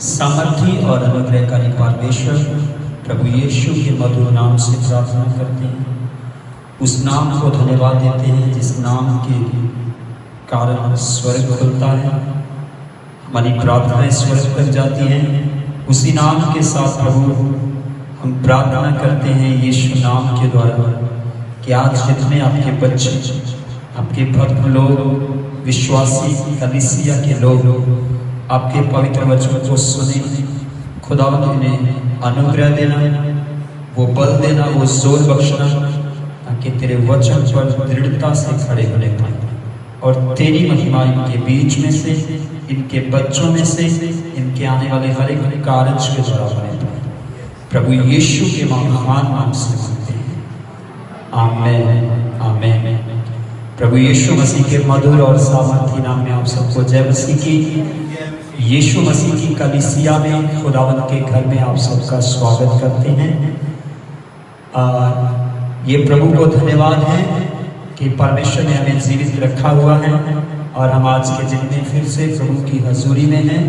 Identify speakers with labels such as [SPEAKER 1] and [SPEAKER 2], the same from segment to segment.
[SPEAKER 1] सामर्थी और अनुग्रहकारी परमेश्वर प्रभु यीशु के मधुर नाम से प्रार्थना करते हैं। उस नाम को धन्यवाद देते हैं जिस नाम के कारण स्वर्ग खुलता है, हमारी प्रार्थनाएं स्वर्ग तक जाती हैं। उसी नाम के साथ प्रभु हम प्रार्थना करते हैं यीशु नाम के द्वारा कि आज जितने आपके बच्चे, आपके भक्त लोग, विश्वासी कलीसिया के लोग आपके पवित्र वचन को सुने, खुदा उन्हें अनुग्रह देना, वो बल देना, वो जोर बख्शना, ताकि तेरे वचन पर दृढ़ता से खड़े होने पाए और तेरी महिमा इनके बीच में से, इनके बच्चों में से, इनके आने वाले हर एक कार्य के द्वारा होने पाए। प्रभु यीशु के महान नाम से मांगते हैं, आमीन आमीन। प्रभु यीशु मसीह के मधुर और सामर्थी नाम में आप सबको जय मसीह की। यीशु मसीह की कलीसिया में, खुदावंद के घर में आप सबका स्वागत करते हैं। ये प्रभु को धन्यवाद है कि परमेश्वर ने हमें जीवित रखा हुआ है और हम आज के दिन में फिर से प्रभु की हजूरी में हैं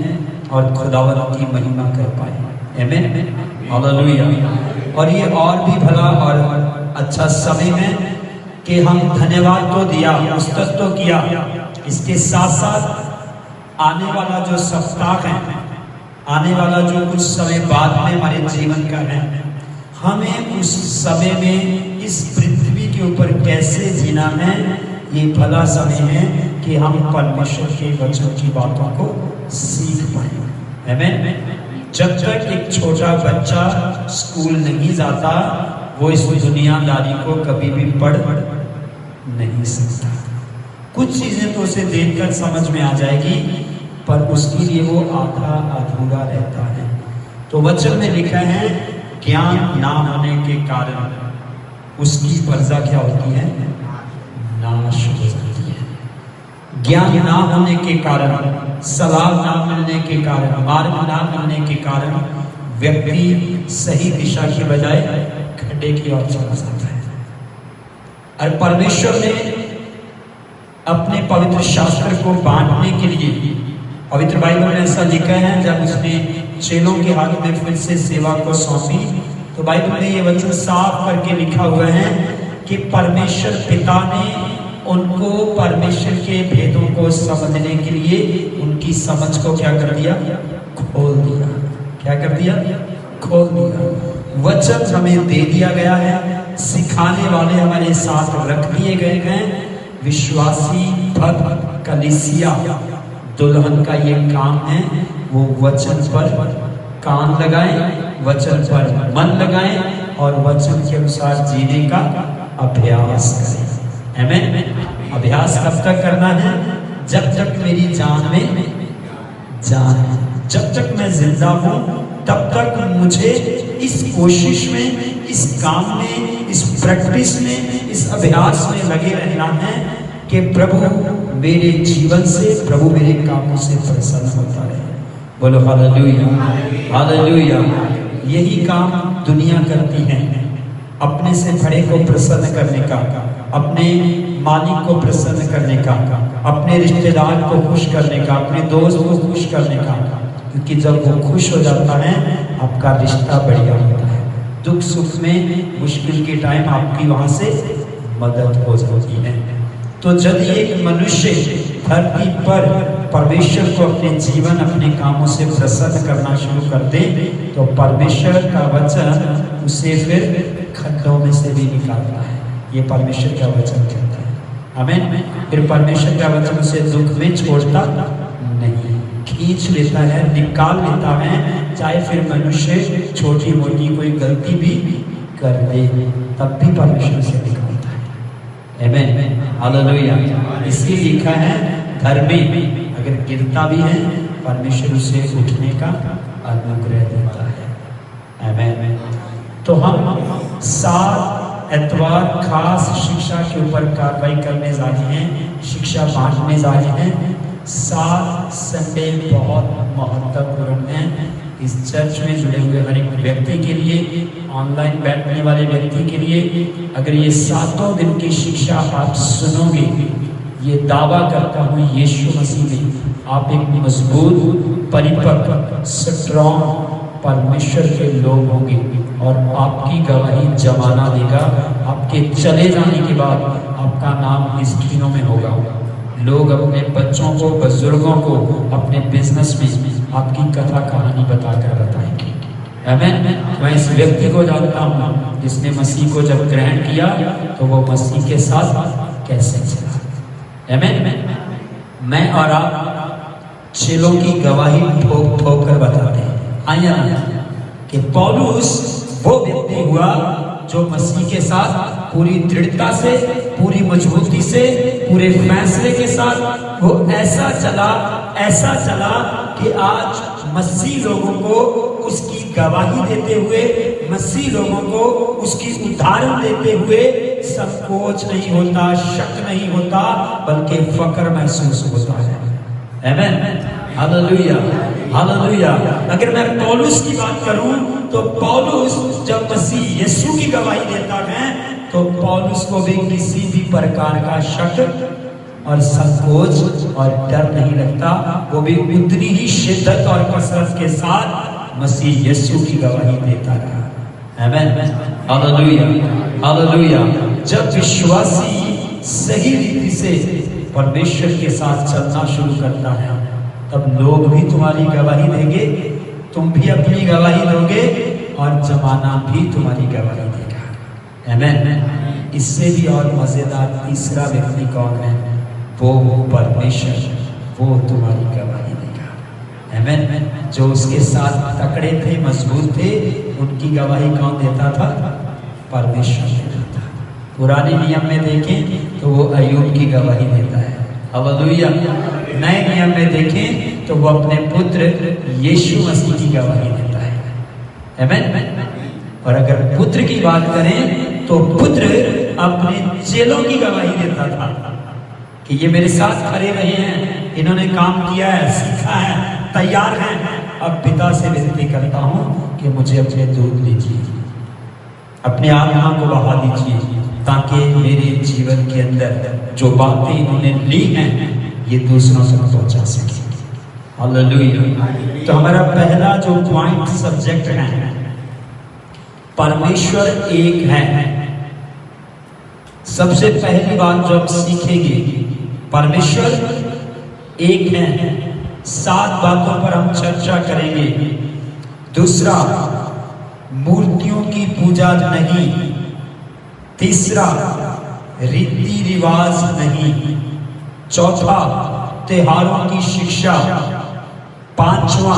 [SPEAKER 1] और खुदावंद की महिमा कर पाए। आमीन हालेलुया। और ये और भी भला और अच्छा समय है कि हम धन्यवाद तो दिया, स्तुति तो किया, इसके साथ साथ आने वाला जो सप्ताह है, आने वाला जो कुछ समय बाद में हमारे जीवन का है, हमें उस समय में इस पृथ्वी के ऊपर कैसे जीना है, ये भला समय है कि हम परमेश्वर के वचन की बातों को सीख पाए। आमीन। जब तक एक छोटा बच्चा स्कूल नहीं जाता, वो इस दुनियादारी को कभी भी पढ़ नहीं सकता। कुछ चीजें तो उसे देखकर समझ में आ जाएगी, पर उसके लिए वो आधा अधूरा रहता है। तो वचन में लिखा है, ज्ञान ना होने के कारण उसकी प्रजा क्या होती है? नाश हो जाती है। ज्ञान ना होने के कारण, सलाह ना मिलने के कारण, मार्ग ना मिलने के कारण व्यक्ति सही दिशा की बजाय खड्डे की ओर चला जाता है। और परमेश्वर ने अपने पवित्र शास्त्र को बांटने के लिए, पवित्र बाइबल में ऐसा लिखा है, जब उसने चेलों के हाथ में फिर से सेवा को सौंपी, तो बाइबल में ये वचन साफ करके लिखा हुआ है कि परमेश्वर पिता ने उनको परमेश्वर के भेदों को समझने के लिए उनकी समझ को क्या कर दिया? खोल दिया। क्या कर दिया? खोल दिया। वचन हमें दे दिया गया है, सिखाने वाले हमारे साथ रख दिए गए हैं। विश्वासी भक्त कलीसिया दुल्हन का ये काम है, वो वचन पर कान लगाए, वचन पर मन लगाए और वचन के अनुसार जीने का अभ्यास करें। आमीन। अभ्यास कब तक करना है? जब तक मेरी जान में जान है, जब तक मैं जिंदा हूं, तब तक मुझे इस कोशिश में, इस काम में, इस प्रैक्टिस में, इस अभ्यास में लगे रहना है कि प्रभु मेरे जीवन से, प्रभु मेरे कामों से प्रसन्न होता है। बोलो हालेलुया हालेलुया। यही काम दुनिया करती है, अपने से बड़े को प्रसन्न करने का, अपने मालिक को प्रसन्न करने का, अपने रिश्तेदार को खुश करने का, अपने दोस्त को खुश करने का। क्योंकि जब वो खुश हो जाता है, आपका रिश्ता बढ़िया होता है। दुख सुख में, मुश्किल के टाइम आपकी वहां से मदद हो जाती है। तो जब एक मनुष्य धरती पर परमेश्वर को अपने जीवन, अपने कामों से प्रसन्न करना शुरू कर दे, तो परमेश्वर का वचन उसे फिर खड्डों में से भी निकालता है। ये परमेश्वर का वचन कहता है। आमीन। फिर परमेश्वर का वचन उसे दुख में छोड़ता नहीं, खींच लेता है, निकाल लेता है। चाहे फिर मनुष्य छोटी मोटी कोई गलती भी कर ले, तब भी परमेश्वर से निकालता है। आमीन हालेलुया। इसलिए लिखा है, घर में अगर गिरता भी है, परमेश्वर उसे उठने का अनुग्रह देता है। आमीन। तो हम 7 एतवार खास शिक्षा के ऊपर कार्रवाई करने जा रहे हैं, शिक्षा बांटने जा रहे हैं। 7 संडे बहुत महत्वपूर्ण है इस चर्च में जुड़े हुए हर एक व्यक्ति के लिए, ऑनलाइन बैठने वाले व्यक्ति के लिए। अगर ये 7 दिन की शिक्षा आप सुनोगे, ये दावा करता हूँ यीशु मसीह ने आप एक मजबूत, परिपक्व, स्ट्रॉन्ग परमेश्वर के लोग होंगे और आपकी गवाही जमाना देगा। आपके चले जाने के बाद आपका नाम हिस्ट्रियों में होगा। लोग अपने बच्चों को, बुजुर्गों को अपने बिजनेस में आपकी कथा कहानी बताकर बताएंगे। आमीन। मैं इस व्यक्ति को जानता हूँ जिसने मसीह को जब ग्रहण किया तो वो मसीह के साथ कैसे चला। आमीन। मैं और आप चेलों की गवाही ठोक ठोक कर बताते हैं आया कि पौलुस वो व्यक्ति हुआ जो मसीह के साथ पूरी दृढ़ता से, पूरी मजबूती से, पूरे फैसले के साथ वो ऐसा चला कि आज मसीह लोगों को उसकी गवाही देते हुए, मसीह लोगों को उसकी उदाहरण देते हुए संकोच नहीं होता, शक नहीं होता, बल्कि फक्र महसूस होता है। आमीन। Hallelujah, hallelujah. अगर मैं पौलुस की बात करूं तो पौलुस जब मसीह यीशु की गवाही देता है तो पौलुस को भी किसी भी प्रकार का शक और संकोच और डर नहीं लगता। वो भी उतनी ही शिद्दत और कसरत के साथ मसीह यीशु की गवाही देता रहा। आमीन। Hallelujah, hallelujah. जब विश्वासी सही रीति से परमेश्वर के साथ चलना शुरू करता है तब लोग भी तुम्हारी गवाही देंगे, तुम भी अपनी गवाही दोगे और जमाना भी तुम्हारी गवाही देगा। आमीन। इससे भी और मजेदार तीसरा व्यक्ति कौन है? वो परमेश्वर, वो तुम्हारी गवाही देगा। आमीन। जो उसके साथ तकड़े थे, मजबूत थे, उनकी गवाही कौन देता था? परमेश्वर देता था। पुराने नियम में देखें तो वो अय्यूब की गवाही देता है। हालेलुया। नए नियम में देखें तो वो अपने पुत्र यीशु मसीह की गवाही देता है। आमीन। और अगर पुत्र की बात करें तो पुत्र अपने चेलों की गवाही देता था कि ये मेरे साथ खड़े रहे हैं, इन्होंने काम किया है, सीखा है, तैयार हैं। अब पिता से विनती करता हूँ कि मुझे अपने दूध दीजिए, अपने आत्मा को बहा दीजिए, ताकि मेरे जीवन के अंदर जो बातें इन्होंने ली हैं ये दूसरों तक पहुंचा सके। हालेलुया। तो हमारा पहला जो पॉइंट सब्जेक्ट है, परमेश्वर एक है। सबसे पहली बात जो आप सीखेंगे, परमेश्वर एक है। 7 बातों पर हम चर्चा करेंगे। दूसरा, मूर्तियों की पूजा नहीं। तीसरा, रीति रिवाज नहीं। चौथा, त्योहारों की शिक्षा। पांचवा,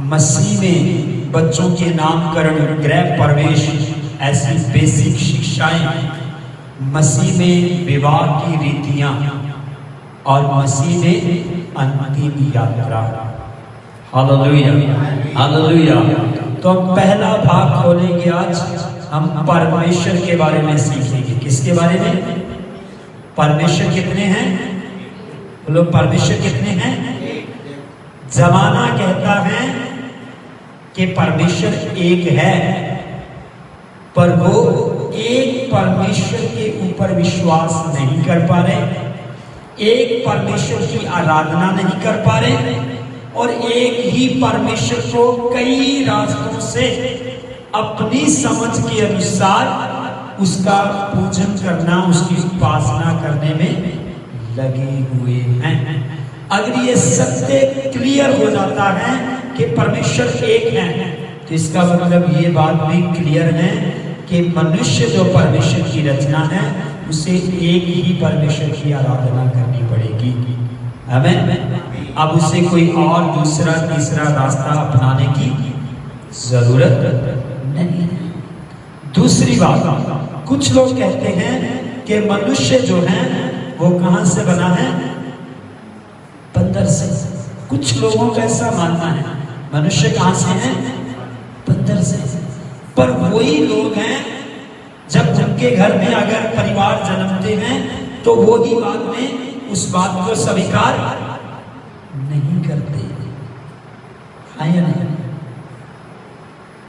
[SPEAKER 1] मसीह में बच्चों के नामकरण, गृह प्रवेश, ऐसी बेसिक शिक्षाएं। मसीह में विवाह की रीतियां और मसीह में अंतिम यात्रा। Hallelujah, hallelujah. तो हम पहला भाग खोलेंगे आज। हम परमेश्वर के बारे में सीखेंगे। किसके बारे में? परमेश्वर कितने हैं? बोलो, परमेश्वर कितने हैं? जमाना कहता है कि परमेश्वर एक है, पर वो एक परमेश्वर के ऊपर विश्वास नहीं कर पा रहे, एक परमेश्वर की आराधना नहीं कर पा रहे, और एक ही परमेश्वर को कई रास्तों से अपनी समझ के अनुसार उसका पूजन करना, उसकी उपासना करने में लगे हुए हैं। अगर ये सत्य क्लियर हो जाता है कि परमेश्वर एक है, तो इसका मतलब ये बात भी क्लियर है कि मनुष्य जो परमेश्वर की रचना है उसे एक ही परमेश्वर की आराधना करनी पड़ेगी। आमीन। अब उसे कोई और दूसरा तीसरा रास्ता अपनाने की जरूरत नहीं। दूसरी बात, कुछ लोग कहते हैं कि मनुष्य जो है वो कहां से बना है? बंदर से। कुछ लोगों का ऐसा मानना है मनुष्य कहां से है? बंदर से। पर वही लोग हैं जब उनके घर में अगर परिवार जन्मते हैं तो वो ही बाद में उस बात को स्वीकार नहीं करते, है या नहीं?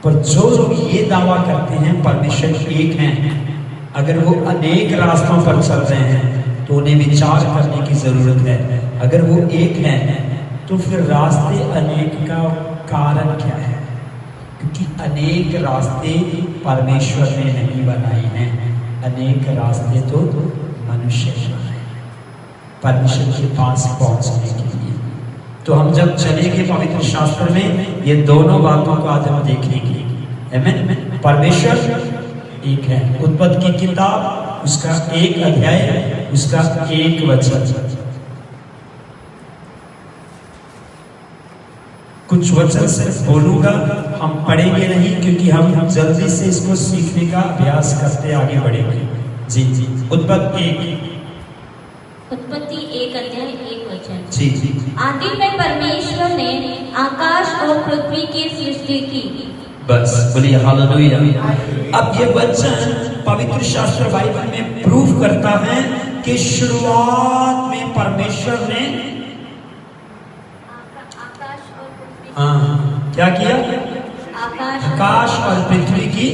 [SPEAKER 1] पर जो लोग ये दावा करते हैं परमेश्वर एक हैं, अगर वो अनेक रास्तों पर चल रहे हैं तो उन्हें विचार करने की जरूरत है। अगर वो एक है तो फिर रास्ते अनेक का कारण क्या है? क्योंकि अनेक रास्ते परमेश्वर ने नहीं बनाए हैं, अनेक रास्ते तो मनुष्य ने बनाए परमेश्वर के पास पहुंचने के लिए। तो हम जब चलेंगे पवित्र शास्त्र में, ये दोनों बातों को आज हम देखेंगे। आमीन। परमेश्वर एक है। उत्पत्ति की किताब, उसका 1 अध्याय, उसका 1 वचन। कुछ वचन से बोलूंगा, हम पढ़ेंगे नहीं क्योंकि हम जल्दी से इसको सीखने का अभ्यास करते आगे बढ़ेंगे। जी जी। उत्पत्ति
[SPEAKER 2] 1 अध्याय 1 वचन।
[SPEAKER 1] जी।
[SPEAKER 2] आदि में परमेश्वर ने आकाश और पृथ्वी की सृष्टि की।
[SPEAKER 1] बस बोलिए हालेलुया। अब ये वचन पवित्र शास्त्र बाइबल में प्रूव करता है कि शुरुआत में परमेश्वर ने क्या किया? आकाश और पृथ्वी की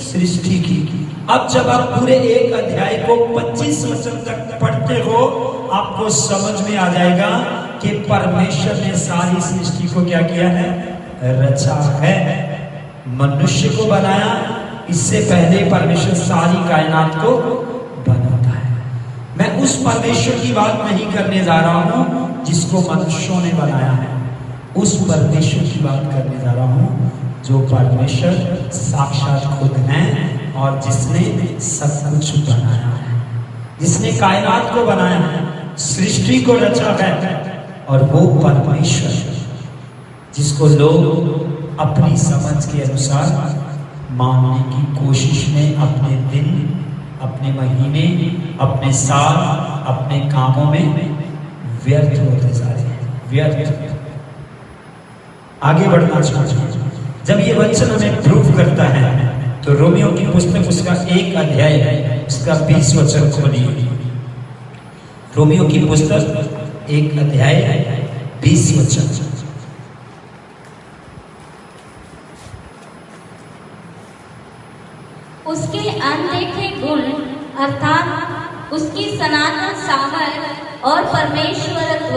[SPEAKER 1] सृष्टि की। अब जब आप पूरे 1 अध्याय को 25 वचन तक पढ़ते हो, आपको समझ में आ जाएगा कि परमेश्वर ने सारी सृष्टि को क्या किया है? रचा है, मनुष्य को बनाया। इससे पहले परमेश्वर सारी कायनात को बनाता है। मैं उस परमेश्वर की बात नहीं करने जा रहा हूं जिसको मनुष्यों ने बनाया है, उस परमेश्वर की बात करने जा रहा हूं जो परमेश्वर साक्षात खुद है और जिसने सब कुछ बनाया है, जिसने कायनात को बनाया है, सृष्टि को रचा है। और वो परमेश्वर जिसको लोग अपनी समझ के अनुसार मानने की कोशिश में अपने दिन, अपने महीने, अपने साल, अपने कामों में व्यर्थ होते जा रहे हैं, व्यर्थ। आगे बढ़ना चाहिए। जब ये वचन हमें प्रूव करता है तो रोमियो की पुस्तक उसका 1 अध्याय है, उसका 20 वचन खोलिए। रोमियो की पुस्तक 1 अध्याय 20 वचन।
[SPEAKER 2] उसके अनदेखे गुण अर्थात उसकी सनातन सामर्थ्य और परमेश्वरत्व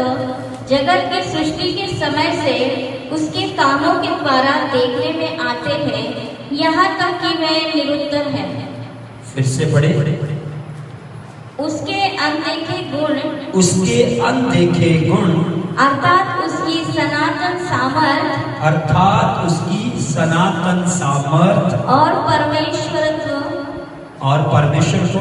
[SPEAKER 2] जगत की सृष्टि के समय से उसके कामों के द्वारा देखने में आते हैं, यहाँ तक कि वे निरुत्तर हैं।
[SPEAKER 1] फिर से पढ़े।
[SPEAKER 2] उसके अनदेखे गुण,
[SPEAKER 1] उसके अनदेखे गुण
[SPEAKER 2] अर्थात उसकी सनातन सामर्थ्य,
[SPEAKER 1] अर्थात उसकी सनातन सामर्थ्य
[SPEAKER 2] और परमेश्वरत्व,
[SPEAKER 1] और
[SPEAKER 2] परमेश्वरत्व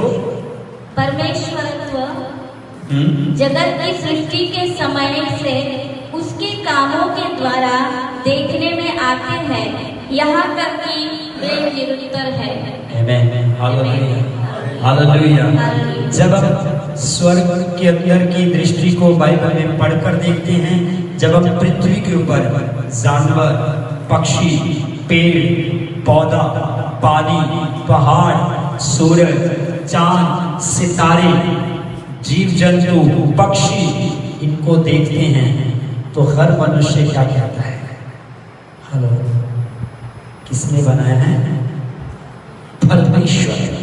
[SPEAKER 2] जगत की सृष्टि के समय से उसके कामों के द्वारा देखने में आते हैं, यहाँ तक कि वे निरुत्तर है।
[SPEAKER 1] आमीन। हालेलुया। जब हम स्वर्ग के अंदर की दृष्टि को बाइबल में पढ़कर देखते हैं, जब हम पृथ्वी के ऊपर जानवर, पक्षी, पेड़, पौधा, पानी, पहाड़, सूरज, चांद, सितारे, जीव जंतु, पक्षी, इनको देखते हैं तो हर मनुष्य क्या कहता है? हेलो, किसने बनाया है? परमेश्वर।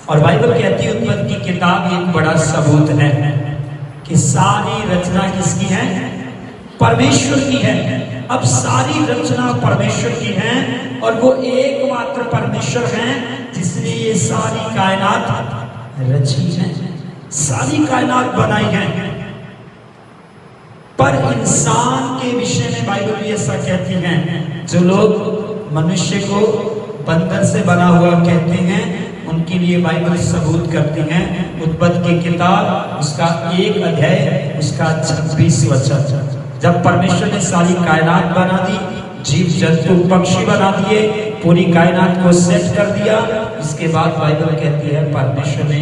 [SPEAKER 1] और बाइबल कहती है उत्पत्ति की किताब एक बड़ा सबूत है कि सारी रचना किसकी है? परमेश्वर की है। अब सारी रचना परमेश्वर की है और वो एकमात्र परमेश्वर है जिसने ये सारी कायनात रची है, सारी कायनात बनाई है। पर इंसान के विषय में बाइबल भी ऐसा कहती है। जो लोग मनुष्य को बंधन से बना हुआ कहते हैं, उनके लिए बाइबल सबूत करती है। उत्पत्ति की किताब उसका 1 अध्याय उसका 26 वचन। जब परमेश्वर ने सारी कायनात बना दी, जीव जंतु पक्षी बना दिए, पूरी कायनात को सेट कर दिया, इसके बाद बाइबल कहती है परमेश्वर ने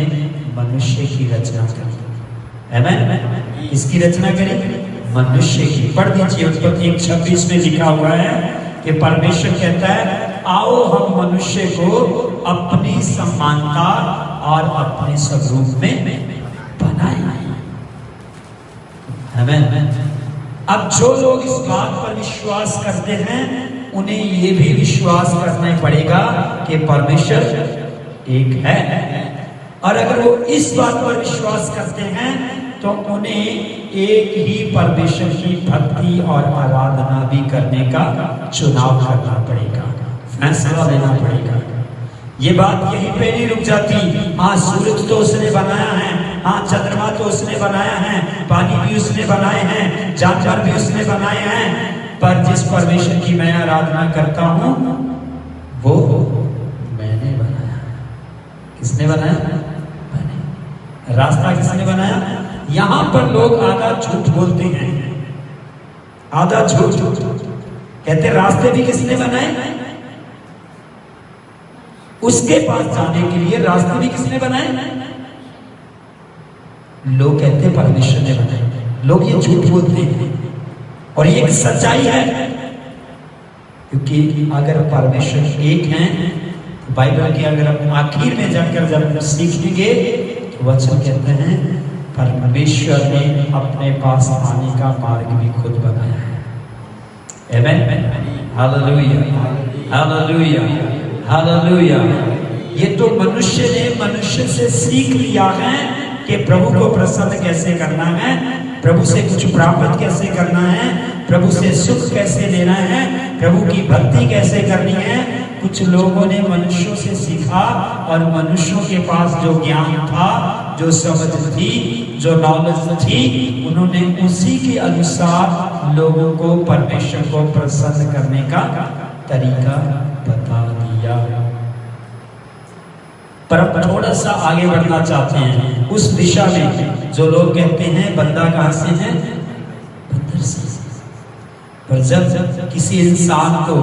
[SPEAKER 1] मनुष्य की रचना करी। आमीन। इसकी रचना करी मनुष्य की। पढ़ दीजिए, उत्पत्ति 1:26 में लिखा हुआ है कि परमेश्वर कहता है आओ हम मनुष्य को अपनी समानता और अपने स्वरूप में बनाएं। आमीन। अब जो लोग इस बात पर विश्वास करते हैं, उन्हें ये भी विश्वास करना पड़ेगा कि परमेश्वर एक है। और अगर वो इस बात पर विश्वास करते हैं तो उन्हें एक ही परमेश्वर की भक्ति और आराधना भी करने का चुनाव करना पड़ेगा, फैसला लेना पड़ेगा। ये बात यहीं पे नहीं रुक जाती। हाँ, सूरज तो उसने बनाया है, हाँ चंद्रमा तो उसने बनाया है, पानी भी उसने बनाए हैं, जानवर भी उसने बनाए हैं, पर जिस परमेश्वर की मैं आराधना करता हूँ वो मैंने बनाया। किसने बनाया? मैंने। रास्ता किसने बनाया? यहाँ पर लोग आधा झूठ बोलते हैं, आधा झूठ कहते रास्ते भी किसने बनाए? उसके पास जाने के लिए रास्ते भी किसने बनाए? लोग कहते परमेश्वर ने बनाए। लोग ये झूठ बोलते हैं और ये एक सच्चाई है, क्योंकि अगर परमेश्वर एक है तो बाइबल के अगर हम आखिर में जाकर जब सीखेंगे तो वचन कहते हैं परमेश्वर ने अपने पास आने का मार्ग भी खुद बनाया है। आमेन, हालेलुया, हालेलुया, हालेलुया। ये तो मनुष्य ने मनुष्य से सीख लिया है कि प्रभु को प्रसन्न कैसे करना है, प्रभु से कुछ प्राप्त कैसे करना है, प्रभु से सुख कैसे लेना है, प्रभु की भक्ति कैसे करनी है। कुछ लोगों ने मनुष्यों से सीखा और मनुष्यों के पास जो ज्ञान था, जो समझ थी, जो नॉलेज थी, उन्होंने उसी के अनुसार लोगों को परमेश्वर को प्रसन्न करने का तरीका बता दिया। पर अब थोड़ा सा आगे बढ़ना चाहते हैं उस दिशा में जो लोग कहते हैं बंदा कहां से है? बंदर से। पर जब किसी इंसान को,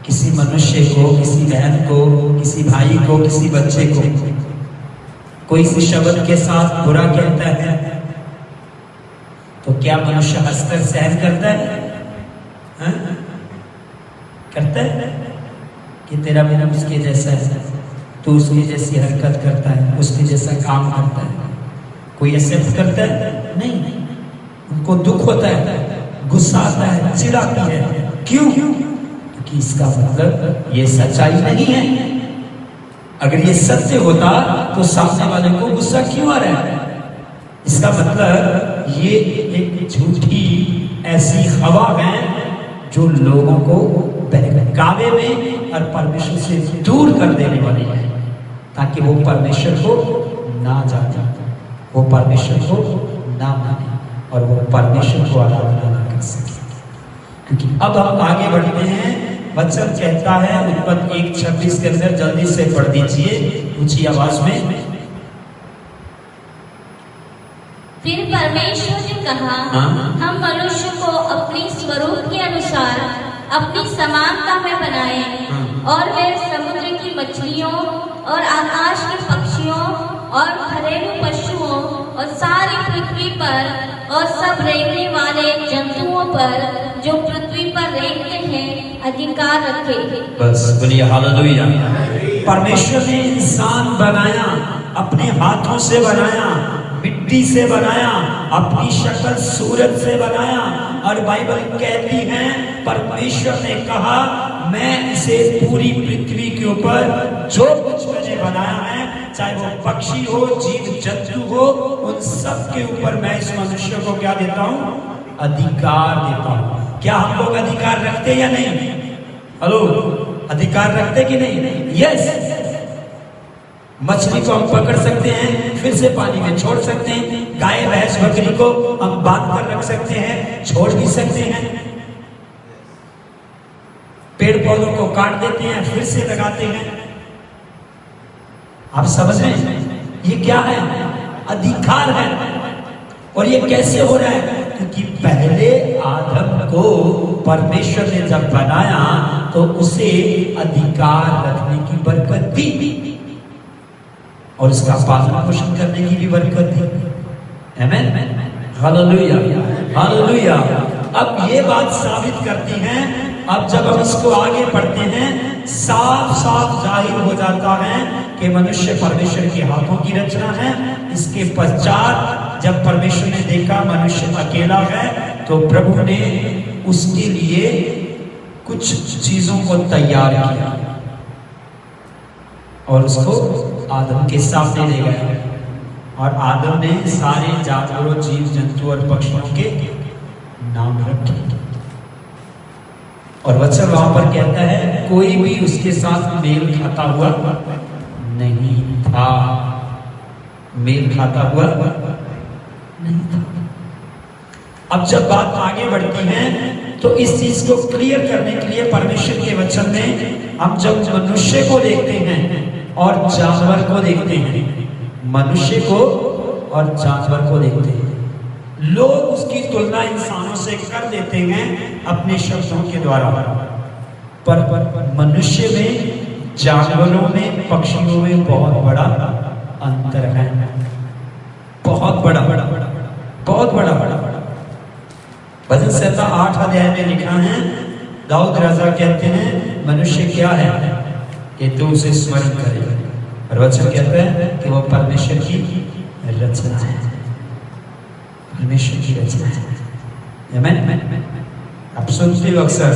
[SPEAKER 1] किसी मनुष्य को, किसी बहन को, किसी भाई को, किसी बच्चे को कोई इस शब्द के साथ बुरा कहता है तो क्या मनुष्य हंसकर सहन करता है? हा? करता है कि तेरा मेरा उसके जैसा है, तू उसकी जैसी हरकत करता है, उसके जैसा काम करता है। कोई एक्सेप्ट करता है? नहीं। उनको दुख होता है, गुस्सा आता है, चिढ़ आती है। क्यों? क्योंकि इसका मतलब ये सच्चाई नहीं है। अगर ये सत्य होता तो सामने वाले को गुस्सा क्यों आ रहा है? इसका मतलब ये एक झूठी ऐसी हवा है जो लोगों को बहकावे में और परमेश्वर से दूर कर देने वाली है, ताकि वो परमेश्वर को ना जाने, वो परमेश्वर को ना माने और वो परमेश्वर को आराधना ना कर सके। क्योंकि अब हम आगे बढ़ते हैं। वचन कहता है उत्पत्ति 1:26 के अंदर, जल्दी से पढ़ दीजिए ऊंची आवाज में।
[SPEAKER 2] फिर परमेश्वर ने कहा, हम मनुष्य को अपनी स्वरूप के अनुसार अपनी समानता में बनाए और वे समुद्र की मछलियों और आकाश के पक्षियों और घरेलू पशुओं और सारी पृथ्वी पर और सब रेंगने वाले जंतुओं पर जो पृथ्वी पर रेंगते हैं अधिकार रखे।
[SPEAKER 1] बस बोलिए हालेलुया। परमेश्वर ने इंसान बनाया, अपने हाथों से बनाया, मिट्टी से बनाया, अपनी शक्ल सूरज से बनाया। और बाइबल कहती है परमेश्वर ने कहा मैं इसे पूरी पृथ्वी के ऊपर जो कुछ मैंने बनाया है, चाहे वो पक्षी हो, जीव जंतु हो, उन सब के ऊपर मैं इस मनुष्य को क्या देता हूँ? अधिकार देता हूँ। क्या हम लोग अधिकार रखते या नहीं? हेलो, अधिकार रखते कि नहीं? यस। मछली को हम पकड़ सकते हैं, फिर से पानी में छोड़ सकते हैं। गाय भैंस बकरी को हम बांध कर रख सकते हैं, छोड़ भी सकते हैं। पेड़ पौधों को काट देते हैं, फिर से लगाते हैं। आप समझ रहे हैं? ये क्या है? अधिकार है। और ये कैसे हो रहा है? क्योंकि पहले आदम को परमेश्वर ने जब बनाया तो उसे अधिकार रखने की बरकत दी और उसका पालन पोषण करने की भी बरकत दी। आमेन, हालेलुया, हालेलुया। अब ये बात साबित करती है, अब जब हम इसको आगे पढ़ते हैं साफ साफ जाहिर हो जाता है कि मनुष्य परमेश्वर के हाथों की रचना है। इसके पश्चात जब परमेश्वर ने देखा मनुष्य अकेला है तो प्रभु ने उसके लिए कुछ चीजों को तैयार किया और उसको आदम के सामने ले गया और आदम ने सारे जानवरों, जीव जंतु और पक्षियों के नाम रखे। और वचन वहां पर कहता है कोई भी उसके साथ मेल खाता हुआ नहीं था, मेल खाता हुआ नहीं था। अब जब बात आगे बढ़ती है तो इस चीज को क्लियर करने के लिए परमेश्वर के वचन में हम जब मनुष्य को देखते हैं और जानवर को देखते हैं, मनुष्य को और जानवर को देखते हैं, लोग उसकी तुलना इंसानों से कर देते हैं अपने शब्दों के द्वारा, पर मनुष्य में, जानवरों में, पक्षियों में बहुत बड़ा अंतर है, बहुत बड़ा बहुत बड़ा। भजन संहिता 8 अध्याय में लिखा है, दाऊद राजा कहते हैं मनुष्य क्या है कि तू उसे स्मरण करे, और वचन कहता है कि वो परमेश्वर की रचना है, परमेश्वर की रचना है। आमीन। आप सुनते हो अक्सर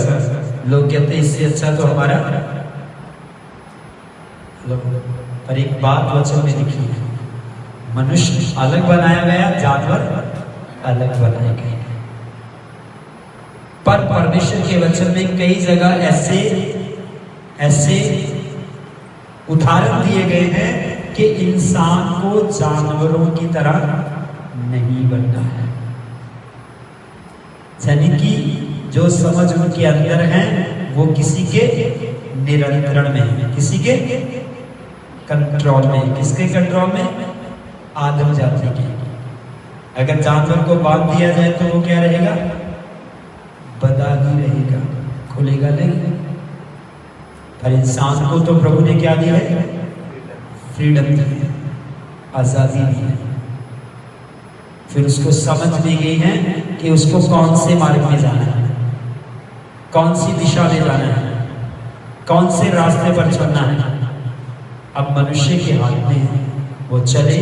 [SPEAKER 1] लोग कहते हैं इससे अच्छा तो हमारा, पर एक बात वचन में लिखी है, मनुष्य अलग बनाया गया, जानवर अलग बनाए गए, पर परमेश्वर के वचन में कई जगह ऐसे उदाहरण दिए गए हैं कि इंसान को जानवरों की तरह नहीं बनना है, यानी कि जो समझ उनके अंदर है वो किसी के नियंत्रण में है, किसी के कंट्रोल में। किसके कंट्रोल में? आदम जाति के। अगर जानवर को बांध दिया जाए तो वो क्या रहेगा? बंधा ही रहेगा, खुलेगा नहीं। पर इंसान को तो प्रभु ने क्या दिया है? फ्रीडम दी है, आजादी दी है। फिर उसको समझ में गई है कि उसको कौन से मार्ग में जाना है, कौन सी दिशा में जाना है, कौन से रास्ते पर चलना है। अब मनुष्य के हाथ में है, वो चले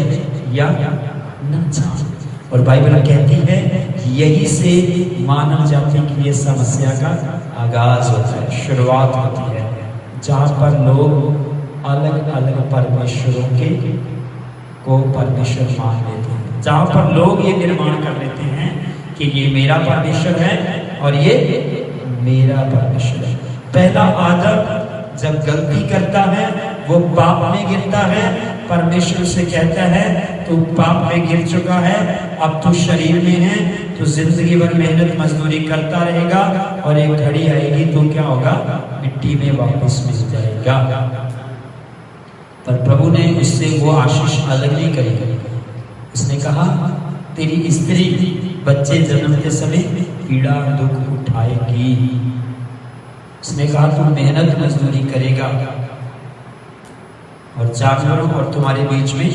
[SPEAKER 1] या न चले। और बाइबल कहती है यही से मानव जाति की ये समस्या का आगाज होता है, शुरुआत होती है, जहां पर लोग अलग अलग परमेश्वरों के को परमेश्वर मान लेते हैं, जहां पर लोग ये निर्माण कर लेते हैं कि ये मेरा परमेश्वर है और ये मेरा परमेश्वर है। पहला आदम जब गलती करता है, वो पाप में गिरता है, परमेश्वर से कहता है तू पाप में गिर चुका है, अब तू शरीर में है, तो जिंदगी भर मेहनत मजदूरी करता रहेगा और एक घड़ी आएगी तो क्या होगा? मिट्टी में वापस मिल जाएगा। पर प्रभु ने उससे वो आशीष अलग नहीं करी। उसने कहा तेरी स्त्री बच्चे जन्मते समय पीड़ा दुख उठाएगी। उसने कहा तू मेहनत मजदूरी करेगा और जानवरों और तुम्हारे बीच में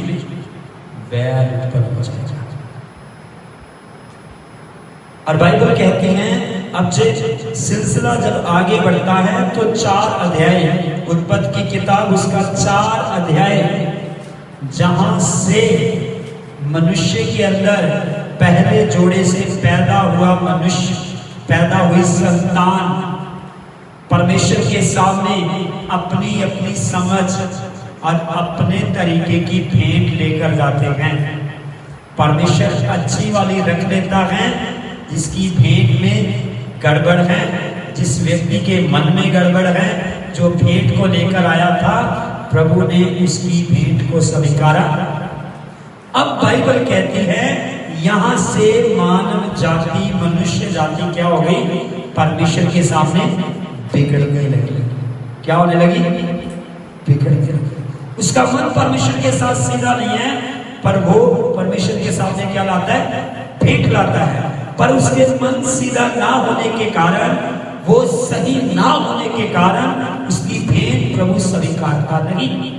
[SPEAKER 1] वैर उत्पन्न हो जाएगा। और बाइबल कहते हैं अब सिलसिला जब आगे बढ़ता है तो 4 अध्याय, उत्पत्ति की किताब उसका 4 अध्याय, जहां से मनुष्य के अंदर पहले जोड़े से पैदा हुआ मनुष्य, पैदा हुई संतान परमेश्वर के सामने अपनी अपनी समझ और अपने तरीके की भेंट लेकर जाते हैं। परमेश्वर अच्छी वाली रख लेता है, जिसकी भेंट में गड़बड़ है, जिस व्यक्ति के मन में गड़बड़ है, जो भेंट को लेकर आया था, प्रभु ने उसकी भेंट को स्वीकारा। अब बाइबल कहती है यहां से मानव जाति, मनुष्य जाति क्या हो गई? परमेश्वर के सामने बिगड़ने लगी। क्या होने लगी? बिगड़ने लगी। उसका मन परमेश्वर के साथ सीधा नहीं है, पर वो परमेश्वर के सामने क्या लाता है? भेंट लाता है। पर उसके मन सीधा ना होने के कारण, वो सही ना होने के कारण उसकी भेंट प्रभु स्वीकारता नहीं।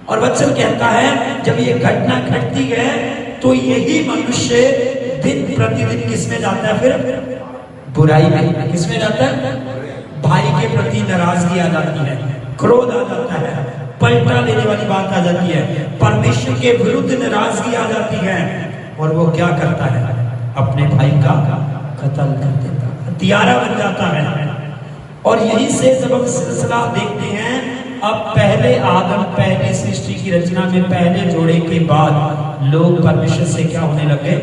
[SPEAKER 1] और वचन कहता है जब ये घटना घटती है तो यही मनुष्य दिन प्रतिदिन किसमें जाता है? फिर बुराई में। किसमें जाता है? भाई के प्रति नाराजगी आ जाती है, क्रोध आ जाता है, पलटा लेने वाली बात आ जाती है, परमेश्वर के विरुद्ध नाराजगी आ जाती है, और वो क्या करता है? अपने भाई का कत्ल कर देता है, हत्यारा बन जाता है। और यहीं से जब हम सिलसिला देखते हैं अब पहले आदम, पहले सृष्टि की रचना में पहले जोड़े के बाद लोग परमेश्वर से क्या होने लगे?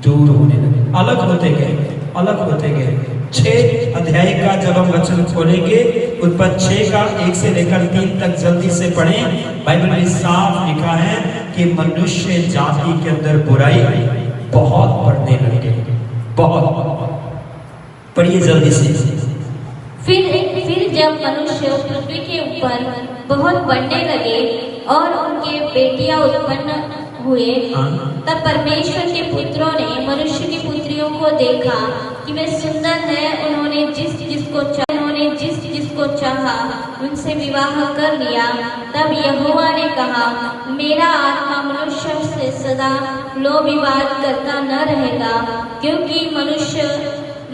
[SPEAKER 1] दूर होने लगे, अलग होते गए, अलग होते गए। 6 अध्याय का जब हम वचन खोलेंगे, उत्पत्ति 6 का 1 से लेकर 3 तक जल्दी से पढ़ें। बाइबल में साफ लिखा है कि मनुष्य जाति के अंदर बुराई बहुत बढ़ने लगे, बहुत। पढ़िए जल्दी से।
[SPEAKER 2] फिर जब मनुष्य पृथ्वी के ऊपर बहुत बढ़ने लगे और उनके बेटियां उत्पन्न हुए, तब परमेश्वर के पुत्रों ने मनुष्य की पुत्रियों को देखा कि वे सुंदर है। उन्होंने जिस जिसको चाहा उनसे विवाह कर लिया। तब यहोवा ने कहा, मेरा आत्मा मनुष्य से सदा लो विवाद करता न रहेगा, क्योंकि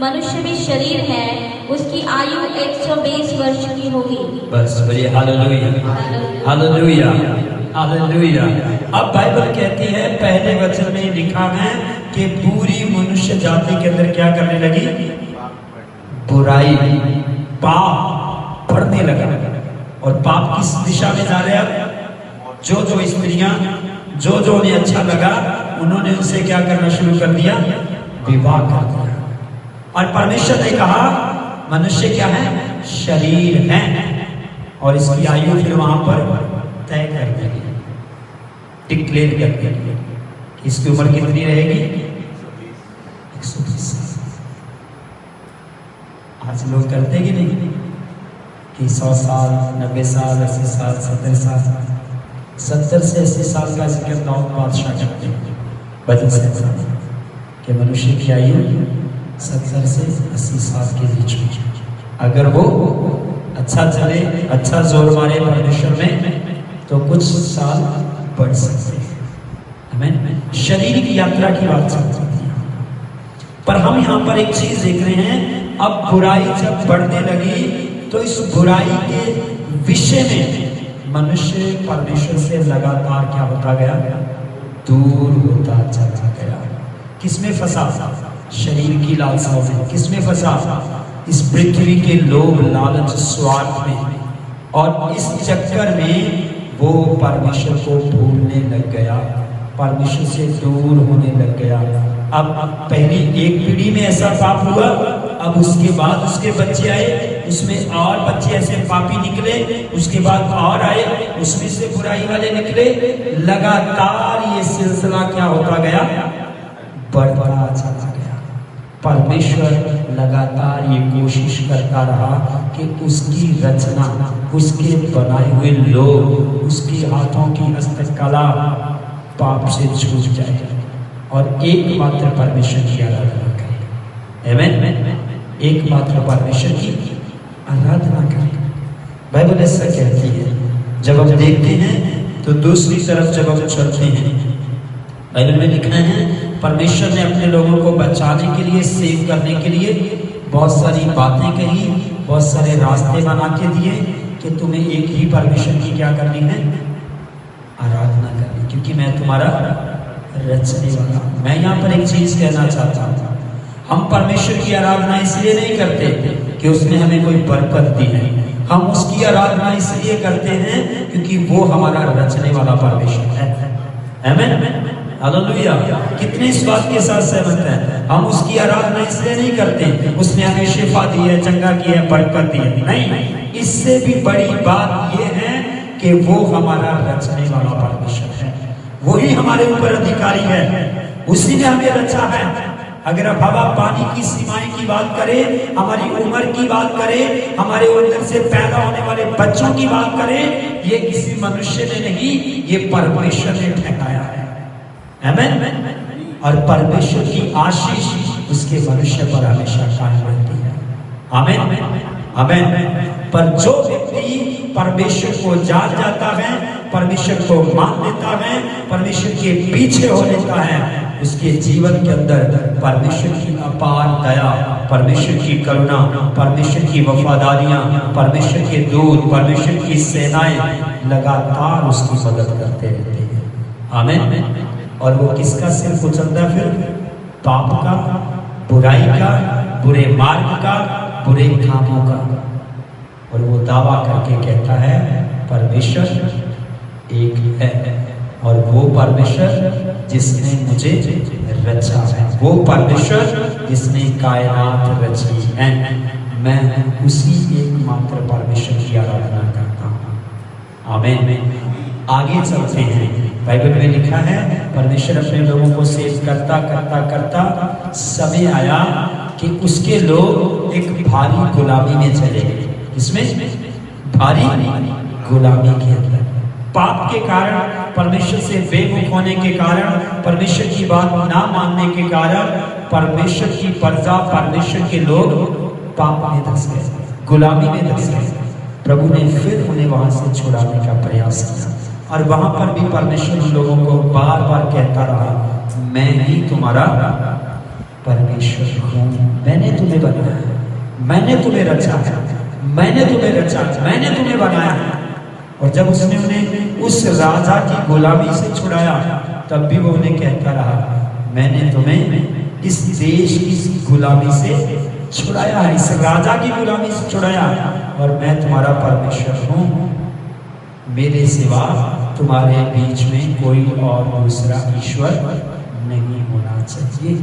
[SPEAKER 2] मनुष्य भी शरीर है, उसकी आयु 120 वर्ष की होगी।
[SPEAKER 1] बस बोलिए हालेलुया, हालेलुया, हालेलुया। अब बाइबल कहती है, पहले वचन में लिखा है कि पूरी मनुष्य जाति के अंदर क्या करने लगी? बुराई, पाप बढ़ने लगा। और पाप किस दिशा में जा रहे हैं? अब जो स्त्रियां, जो उन्हें अच्छा लगा, उन्होंने उनसे क्या करना शुरू कर दिया? विवाह कर दिया। और परमेश्वर ने कहा, मनुष्य क्या है? शरीर है, और इसकी आयु फिर वहां पर तय कर देगी, डिक्लेयर कर देगी। इसकी उम्र कितनी रहेगी? 120 साल। आज लोग करते कि नहीं कि 100 साल, 90 साल, 80 साल, 70 साल, 70 से 80 साल का जिक्र दाऊद बादशाह करते हैं। वजह से कि मनुष्य की आयु 70 से 80 साल के बीच में, अगर वो अच्छा चले, अच्छा जोर मारे परमेश्वर में, तो कुछ साल बढ़ सकते हैं। आमीन। शरीर की यात्रा की बात चलती है, पर हम यहाँ पर एक चीज देख रहे हैं। अब बुराई जब बढ़ने लगी, तो इस बुराई के विषय में मनुष्य परमेश्वर से लगातार क्या होता गया? दूर होता चला गया। किसमें फंसा? शरीर की लालसाओं में। किसमें फंसा? इस पृथ्वी के लोभ, लालच, स्वार्थ में। और इस चक्कर में वो परमेश्वर को भूलने लग गया, परमेश्वर से दूर होने लग गया। अब पहली एक पीढ़ी में ऐसा पाप हुआ, अब उसके बाद उसके बच्चे आए, उसमें और बच्चे ऐसे पापी निकले, उसके बाद और आए, उसमें से बुराई वाले निकले। लगातार ये सिलसिला क्या होता गया? बढ़ता चला गया। परमेश्वर लगातार ये कोशिश करता रहा कि उसकी रचना, उसके बनाए हुए लोग, उसके हाथों की हस्तकला पाप से छूट जाए और एकमात्र परमेश्वर की आराधना करें। आमीन। एकमात्र परमेश्वर की आराधना करें। बाइबल ऐसा कहती है। जब हम देखते हैं तो दूसरी तरफ जब हम चलते हैं, बाइबल में लिखा है परमेश्वर ने अपने लोगों को बचाने के लिए, सेव करने के लिए बहुत सारी बातें कही, बहुत सारे रास्ते बना के दिए कि तुम्हें एक ही परमेश्वर की क्या करनी है? आराधना करनी, क्योंकि मैं तुम्हारा रचने वाला। मैं यहाँ पर एक चीज कहना चाहता हूँ, हम परमेश्वर की आराधना इसलिए नहीं करते कि उसने हमें कोई बरकत दी है। हम उसकी आराधना इसलिए करते हैं क्योंकि वो हमारा रचने वाला परमेश्वर है। आमीन। हालेलुया। कितने इस बात के साथ सहमत हैं? हम उसकी आराधना इसलिए नहीं करते उसने हमें शिफा दी है, चंगा किया है, बरकत दी है, नहीं। इससे भी बड़ी बात यह है कि वो हमारा रचने वाला परमेश्वर है, वही हमारे ऊपर अधिकारी है, उसी ने हमें रचा है। अगर अब हवा पानी की सीमाएं की बात करें, हमारी उम्र की बात करें, हमारे अंदर से पैदा होने वाले बच्चों की बात करें, ये किसी मनुष्य ने नहीं, ये परमेश्वर ने ठहराया है। आमीन। और परमेश्वर की आशीष उसके मनुष्य पर हमेशा कायम रहती है। आमीन। आमीन। पर जो व्यक्ति परमेश्वर को जान जाता है, परमेश्वर को मान लेता है, परमेश्वर के पीछे हो लेता है, उसके जीवन के अंदर परमेश्वर की अपार दया, परमेश्वर की करुणा, परमेश्वर की वफादारियां, परमेश्वर के दूत, परमेश्वर की सेनाएं लगातार उसकी मदद करते रहते हैं। आमीन। और वो किसका सिर कुचलता? फिर पाप का, बुराई का, बुरे मार्ग का, बुरे कामों का। और वो दावा करके कहता है परमेश्वर एक है, और वो परमेश्वर जिसने मुझे रचा है, वो परमेश्वर जिसने कायनात रची है, मैं उसी एकमात्र परमेश्वर की आराधना करता हूँ। आमीन। आगे चलते हैं। बाइबल में लिखा है परमेश्वर अपने लोगों को सेव करता करता करता समय आया कि उसके लोग एक भारी गुलामी में चले गए। इसमें भारी गुलामी के अंदर पाप के कारण, परमेश्वर से बेमुख होने के कारण, परमेश्वर की बात ना मानने के कारण परमेश्वर की प्रजा, परमेश्वर के लोग पाप में धंस गए, गुलामी में धंस गए। प्रभु ने फिर उन्हें वहां से छुड़ाने का प्रयास किया, और वहां पर भी परमेश्वर उन लोगों को बार बार कहता रहा, मैं ही तुम्हारा परमेश्वर हूँ, मैंने तुम्हें बनाया, मैंने तुम्हें रचा है, मैंने तुम्हें रचा, मैंने तुम्हें बनाया है। और जब उसने उन्हें उस राजा की गुलामी से छुड़ाया, तब भी वो उन्हें कहता रहा, मैंने तुम्हें इस देश की गुलामी से छुड़ाया है, इस राजा की गुलामी से छुड़ाया, और मैं तुम्हारा परमेश्वर हूँ, मेरे सिवा तुम्हारे बीच में कोई और दूसरा ईश्वर नहीं होना चाहिए।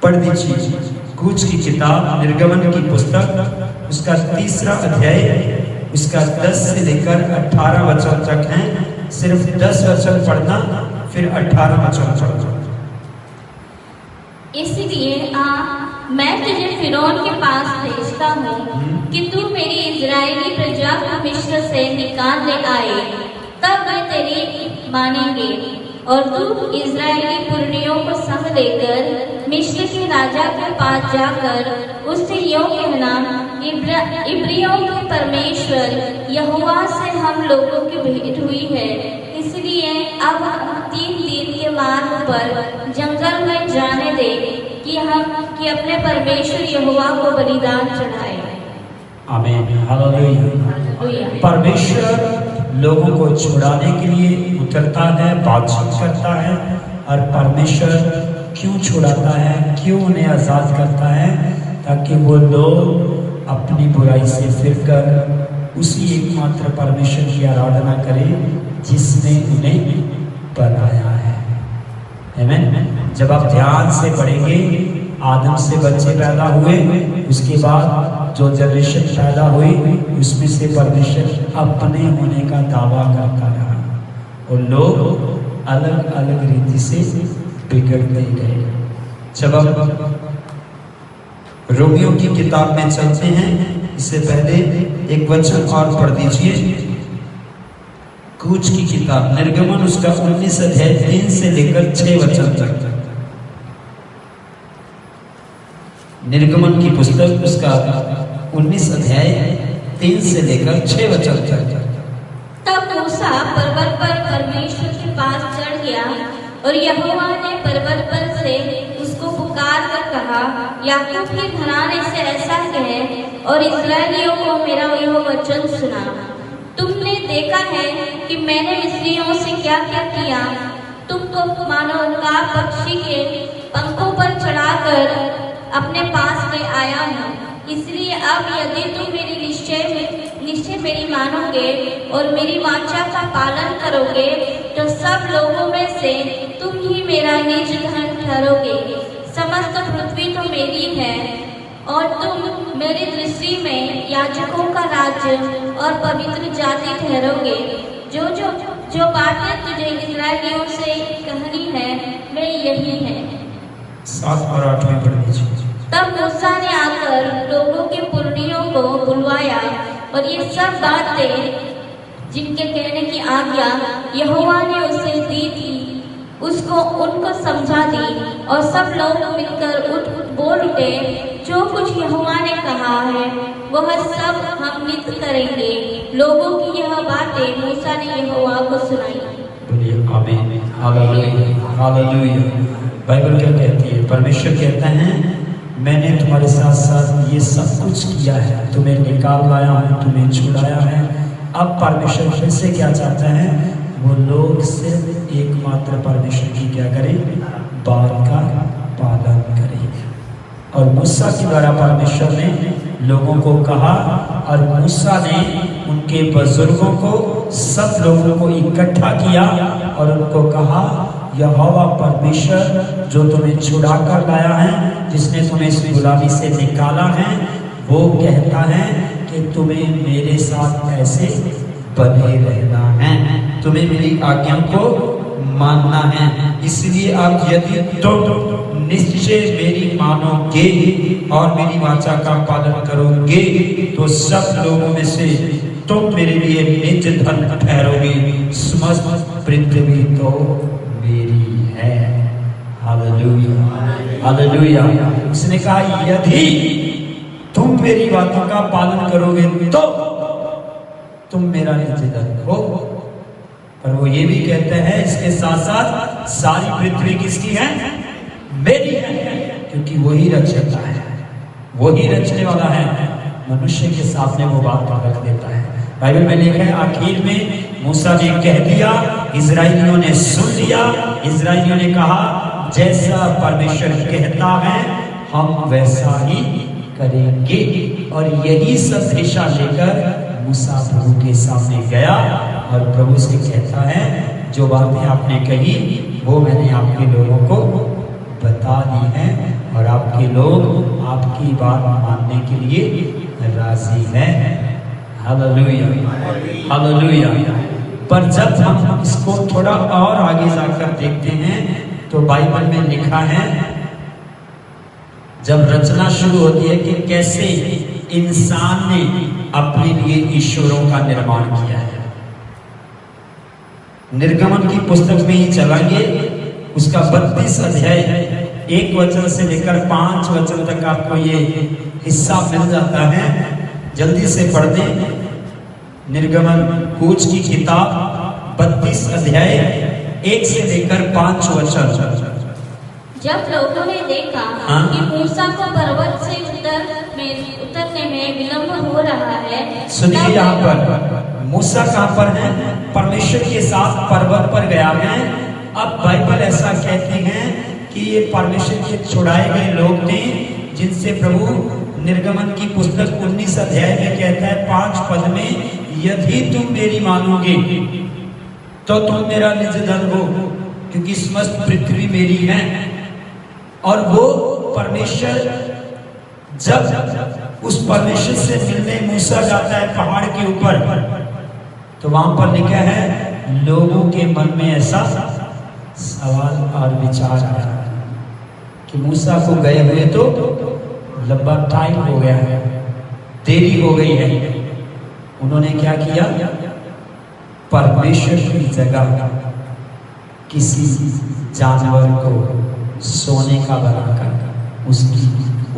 [SPEAKER 1] पढ़ दीजिए कूच की किताब, निर्गमन की पुस्तक, उसका 3रा अध्याय, उसका 10 से लेकर 18 वचन तक है। सिर्फ 10 वचन पढ़ना, फिर 18 वचन पढ़ना।
[SPEAKER 2] इसलिए मैं तुझे फिरौन के पास भेजता हूँ कि तू मेरी इजरायली प्रजा को मिस्र से निकाल ले आए, तब वे तेरी मानेंगे। और तू इजरायली पुरनियों को संग लेकर मिस्र के राजा के पास जाकर उससे यूं कहना, इब्रियों के परमेश्वर यहोवा से हम लोगों की भेंट हुई है, इसलिए अब 3 दिन के मार्ग पर जंगल में जाने दे कि अपने परमेश्वर यहोवा को बलिदान चढ़ाए।
[SPEAKER 1] आमीन, हालेलुया। परमेश्वर लोगों को छुड़ाने के लिए उतरता है, बातचीत करता है, और परमेश्वर क्यों छुड़ाता है, क्यों उन्हें आजाद करता है, ताकि वो लोग अपनी बुराई से फिरकर उसी एकमात्र परमेश्वर की आराधना करें जिसने उन्हें बनाया है। आमीन। जब आप ध्यान से पढ़ेंगे, आदम से बच्चे पैदा हुए, उसके बाद जो जनरेशन पैदा हुई, उसमें से परमेश्वर अपने होने का दावा करता रहा, और लोग अलग अलग रीति से बिगड़ते गए। जब अब रोमियो की किताब में चलते हैं, इससे पहले एक वचन और पढ़ दीजिए। कूच की किताब, निर्गमन, उसका 19 अध्याय 3 से लेकर 6 वचन तक। निर्गमन की पुस्तक, उसका 19 अध्याय 3 से लेकर 6 वचन तक।
[SPEAKER 2] तब मूसा पर्वत पर परमेश्वर के पास चढ़ गया, और यहोवा ने पर्वत पर से उसको पुकार कर कहा, याकूब के घराने से ऐसा कह और इस्राएलियों को मेरा यह वचन सुना, तुमने देखा है कि मैंने मिस्रियों से क्या क्या किया, तुमको मानो का पक्षी के पंखों पर चढ़ाकर अपने पास ले आया हूँ। इसलिए अब यदि तुम मेरी निश्चय मेरी मानोगे और मेरी वाचा का पालन करोगे, तो सब लोगों में से तुम ही मेरा निज धन ठहरोगे। समस्त पृथ्वी तो मेरी है, और तुम मेरी दृष्टि में याजकों का राज्य और पवित्र जाति ठहरोगे। जो बातें तुझे इस्राएलियों से कहनी है, वे यही है।
[SPEAKER 1] 7 और 8 में पढ़ दीजिए।
[SPEAKER 2] तब मूसा ने आकर लोगों के पुरनियों को बुलवाया, और ये सब बातें जिनके कहने की आज्ञा यहोवा ने उसे दी थी, उनको समझा दी। और सब लोग मिलकर बोल उठे, जो कुछ यहोवा ने कहा है वह सब हम नित्य करेंगे। लोगों की यह बातें मूसा ने यहोवा को सुनाई।
[SPEAKER 1] बोलिए आमीन, हालेलुया, हालेलुया। बाइबल क्या कहती है? परमेश्वर कहता है, मैंने तुम्हारे साथ साथ ये सब कुछ किया है, तुम्हें निकाल लाया हूँ, तुम्हें छुड़ाया है। अब परमेश्वर फिर से क्या चाहता है? वो लोग सिर्फ एकमात्र परमेश्वर की क्या करें? बात का पालन करें। और मूसा के द्वारा परमेश्वर ने लोगों को कहा, और मूसा ने उनके बुजुर्गों को, सब लोगों को इकट्ठा किया और उनको कहा, यहोवा परमेश्वर जो तुम्हें छुड़ा कर लाया है, जिसने तुम्हें इस गुलामी से निकाला है, वो कहता है कि तुम्हें मेरे साथ ऐसे बने रहना है, तुम्हें मेरी आज्ञा को मानना है। इसलिए अब यदि तुम निश्चय मेरी मानोगे और मेरी वाचा का पालन करोगे, तो सब लोगों में से तुम मेरे लिए निज धन ठहरोगे, समस्त पृथ्वी तो मेरी है। Hallelujah, hallelujah. उसने कहा, यदि तुम मेरी बातों का पालन करोगे तो तुम मेरा निज धन हो। पर वो ये भी कहते हैं, इसके साथ साथ सारी पृथ्वी किसकी है? मेरी है, क्योंकि वही रचता है, वही रचने वाला है। मनुष्य के सामने वो बात रख देता है। बाइबल में लिखा है, आखिर में मूसा ने कह दिया, इजराइलियों ने सुन लिया। इजराइलियों ने कहा, जैसा परमेश्वर कहता है हम वैसा ही करेंगे। और यही संदेशा लेकर मूसा प्रभु के सामने गया और प्रभु से कहता है, जो बातें आपने कही वो मैंने आपके लोगों को बता दी हैं और आपके लोग आपकी बात मानने के लिए राजी हैं। Hallelujah, hallelujah. पर जब हम इसको थोड़ा और आगे जाकर देखते हैं तो बाइबल में लिखा है, जब रचना शुरू होती है कि कैसे इंसान ने अपने लिए ईश्वरों का निर्माण किया है। निर्गमन की पुस्तक में ही चलेंगे, उसका 32 अध्याय 1 वचन से लेकर 5 वचन तक आपको ये हिस्सा मिल जाता है। जल्दी से पढ़ दें। निर्गमन कूच की किताब 32 अध्याय 1 से लेकर 5 वचन।
[SPEAKER 2] जब लोगों ने देखा कि मूसा को पर्वत से उतरने में विलंब हो रहा है।
[SPEAKER 1] सुनिए, यहाँ पर मूसा कहाँ पर है? परमेश्वर के साथ पर्वत पर गया है। अब बाइबल ऐसा कहती है कि ये परमेश्वर के छुड़ाए गए लोग थे, जिनसे प्रभु निर्गमन की पुस्तक 19 अध्याय में कहता है 5 पद में, यदि तुम मेरी मानोगे तो तुम मेरा निज धन हो, क्योंकि समस्त पृथ्वी मेरी है। और वो परमेश्वर जब उस परमेश्वर से मिलने मूसा जाता है पहाड़ के ऊपर, तो वहां पर लिखा है, लोगों के मन में ऐसा सवाल और विचार आया कि मूसा को गए हुए तो लंबा टाइम हो गया है, देरी हो गई है। उन्होंने क्या किया? परमेश्वर की जगह किसी जानवर को सोने का बनाकर उसकी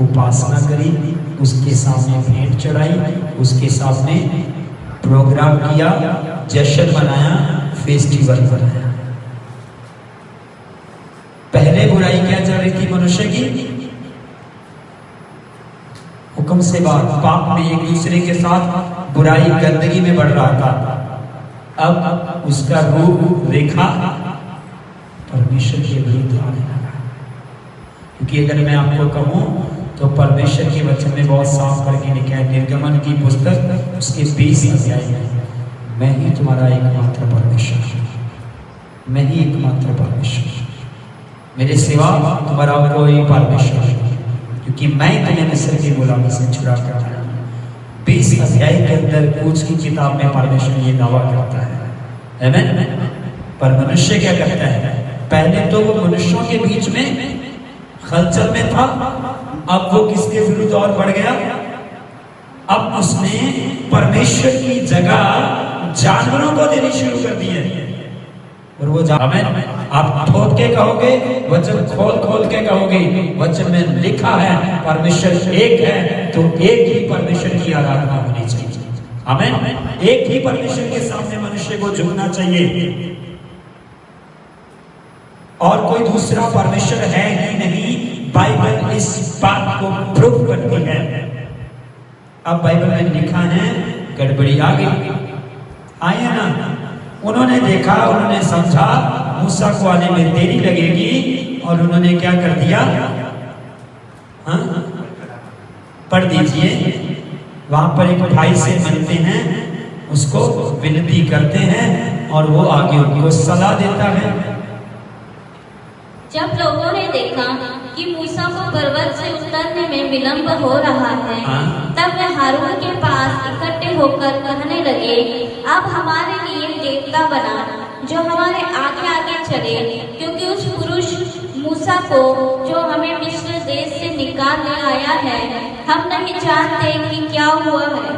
[SPEAKER 1] उपासना करी, उसके सामने भेंट चढ़ाई, उसके सामने प्रोग्राम किया, जश्न मनाया, फेस्टिवल बनाया। पहले बुराई क्या चल रही थी मनुष्य की? हुक्म से बात, पाप में एक दूसरे के साथ बुराई गंदगी में बढ़ रहा था। अब उसका रूप रेखा परमेश्वर के विरुद्ध आने लगा। क्योंकि अगर मैं आपको कहूं तो परमेश्वर के वचन में बहुत साफ करके लिखा है, निर्गमन की पुस्तक उसके 20 अध्याय में, मैं ही तुम्हारा एकमात्र परमेश्वर, मैं ही एकमात्र परमेश्वर, मेरे सिवा तुम्हारा कोई परमेश्वर नहीं, क्योंकि मैं तुम्हें मिस्र की गुलामी से छुड़ा कर लाया। 20 अध्याय के अंदर कूच की किताब में परमेश्वर ये दावा करता है। आमीन। पर मनुष्य क्या करता है? पहले तो वो मनुष्यों के बीच में खलचल में था, अब वो किसके विरुद्ध और बढ़ गया? अब उसने परमेश्वर की जगह जानवरों को देनी शुरू कर दी है। और वो आप ठोक के कहोगे, वचन खोल खोल के कहोगे, वचन में लिखा है परमेश्वर एक है, तो एक ही परमेश्वर की आराधना होनी चाहिए। आमीन। एक ही परमेश्वर के सामने मनुष्य को झुकना चाहिए, और कोई दूसरा परमेश्वर है ही नहीं। बाइबल इस बात को प्रूव करती है। अब बाइबल में लिखा है, गड़बड़ी आ गई, आए ना। उन्होंने देखा, उन्होंने समझा मूसा को आने में देरी लगेगी, और उन्होंने क्या कर दिया? हाँ, पढ़ दीजिए वहां पर एक भाई से मिलते हैं, उसको विनती करते हैं और वो आगे उनको सलाह देता है।
[SPEAKER 2] जब लोगों ने देखा कि मूसा को पर्वत से उतरने में विलंब हो रहा है, तब वे हारून के पास इकट्ठे होकर कहने लगे, अब हमारे लिए देवता बना जो हमारे आगे आगे चले, क्योंकि उस पुरुष मूसा को जो हमें मिस्र देश से निकाल ले आया है, हम नहीं जानते कि क्या हुआ है।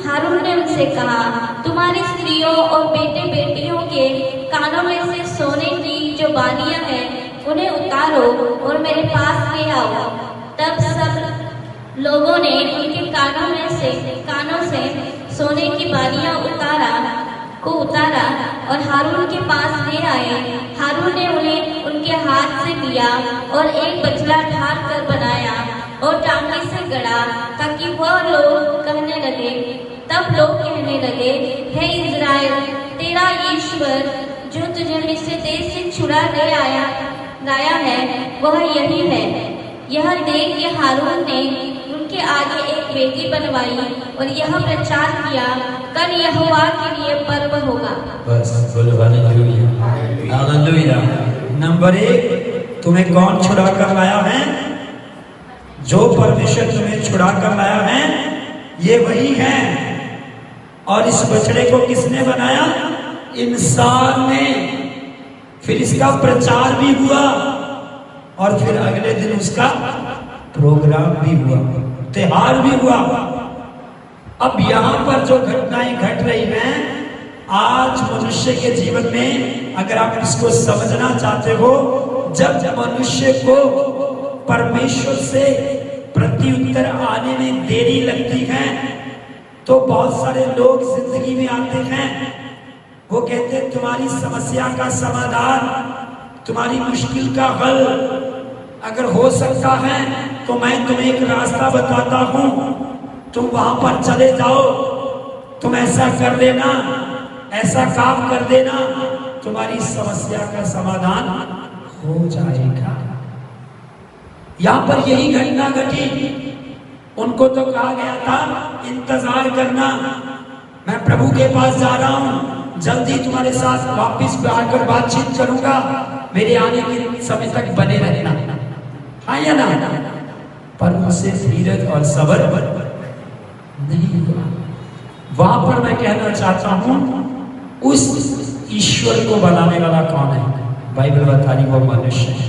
[SPEAKER 2] हारून ने उनसे कहा, तुम्हारी स्त्रियों और बेटे बेटियों के कानों में से सोने की जो बालियां हैं उन्हें उतारो और मेरे पास ले आओ। तब सब लोगों ने उनके कानों से सोने की बालियां उतारा और हारून के पास ले आए। हारून ने उन्हें उनके हाथ से लिया और एक बछड़ा ढाल कर बनाया और टांगे से गड़ा, ताकि वह लोग कहने लगे। तब लोग कहने लगे, हे इज़राइल, तेरा ईश्वर जो तुझे मिस्र देश से छुड़ा ले लाया है वह यही है। यह देख के हारून ने उनके आगे एक वेदी बनवाई और यह प्रचार किया, कल यहोवा के लिए पर्व होगा।
[SPEAKER 1] बस बोलो हालेलुया, हालेलुया। नंबर 1, तुम्हें कौन छुड़ा कर लाया है? जो परमेश्वर तुम्हें छुड़ा कर लाया है ये वही है। और इस बछड़े को किसने बनाया? इंसान ने। फिर इसका प्रचार भी हुआ और फिर अगले दिन उसका प्रोग्राम भी हुआ, त्योहार भी हुआ। अब यहां पर जो घटनाएं घट रही हैं आज मनुष्य के जीवन में, अगर आप इसको समझना चाहते हो, जब मनुष्य को परमेश्वर से प्रत्युत्तर आने में देरी लगती है तो बहुत सारे लोग जिंदगी में आते हैं, वो कहते हैं तुम्हारी समस्या का समाधान, तुम्हारी मुश्किल का हल अगर हो सकता है तो मैं तुम्हें एक रास्ता बताता हूं, तुम वहां पर चले जाओ, तुम ऐसा कर लेना, ऐसा काम कर देना, तुम्हारी समस्या का समाधान हो जाएगा। यहां पर यही घटना घटी। उनको तो कहा गया था इंतजार करना, मैं प्रभु के पास जा रहा हूं, जल्दी तुम्हारे साथ वापस आकर बातचीत करूंगा, मेरे आने के समय तक बने रहना, हाँ या ना? पर उनसे धीरज और सब्र नहीं हुआ। वहां पर मैं कहना चाहता हूं, उस ईश्वर को बनाने वाला कौन है? बाइबल बता रही वो मनुष्य है,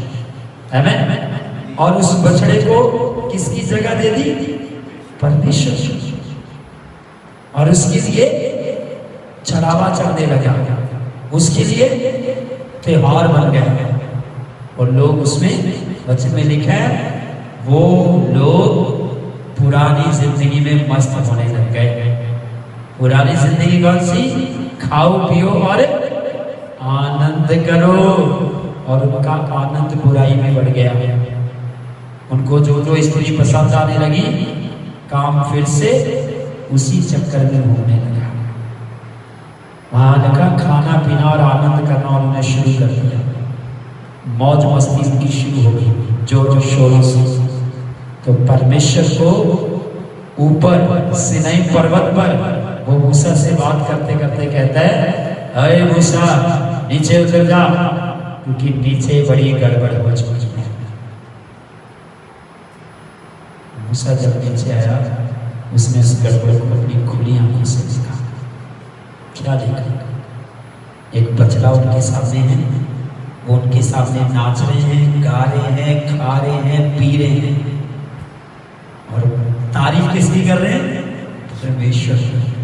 [SPEAKER 1] आमीन। और उस बछड़े को किसकी जगह दे दी? परमेश्वर। और उसके लिए चढ़ावा चढ़ने लगा, उसके लिए त्योहार बन गया। और लोग उसमें वचन में लिखा है वो लोग पुरानी जिंदगी में मस्त होने लग गए। पुरानी जिंदगी कौन सी? खाओ पियो और आनंद करो। और उनका आनंद बुराई में बढ़ गया। उनको जो जो स्त्री पसंद आने लगी, काम फिर से उसी चक्कर में होने लगा। वहां लगा खाना पीना और आनंद करना उन्होंने शुरू कर दिया। मौज मस्ती उनकी शुरू हो गई जोरों शोरों से। तो परमेश्वर को ऊपर सिनाई पर्वत पर वो मूसा से बात करते करते कहता है, अरे मूसा नीचे उतर जा, क्योंकि नीचे बड़ी गड़बड़ हो चुकी है। मूसा जब नीचे आया उसने उस गड़बड़ को अपनी खुली आंखों से देखा। क्या देखा? एक बछड़ा उनके सामने है, वो उनके सामने नाच रहे हैं, गा रहे हैं, खा रहे हैं, पी रहे हैं। और तारीफ किसकी कर रहे हैं? परमेश्वर।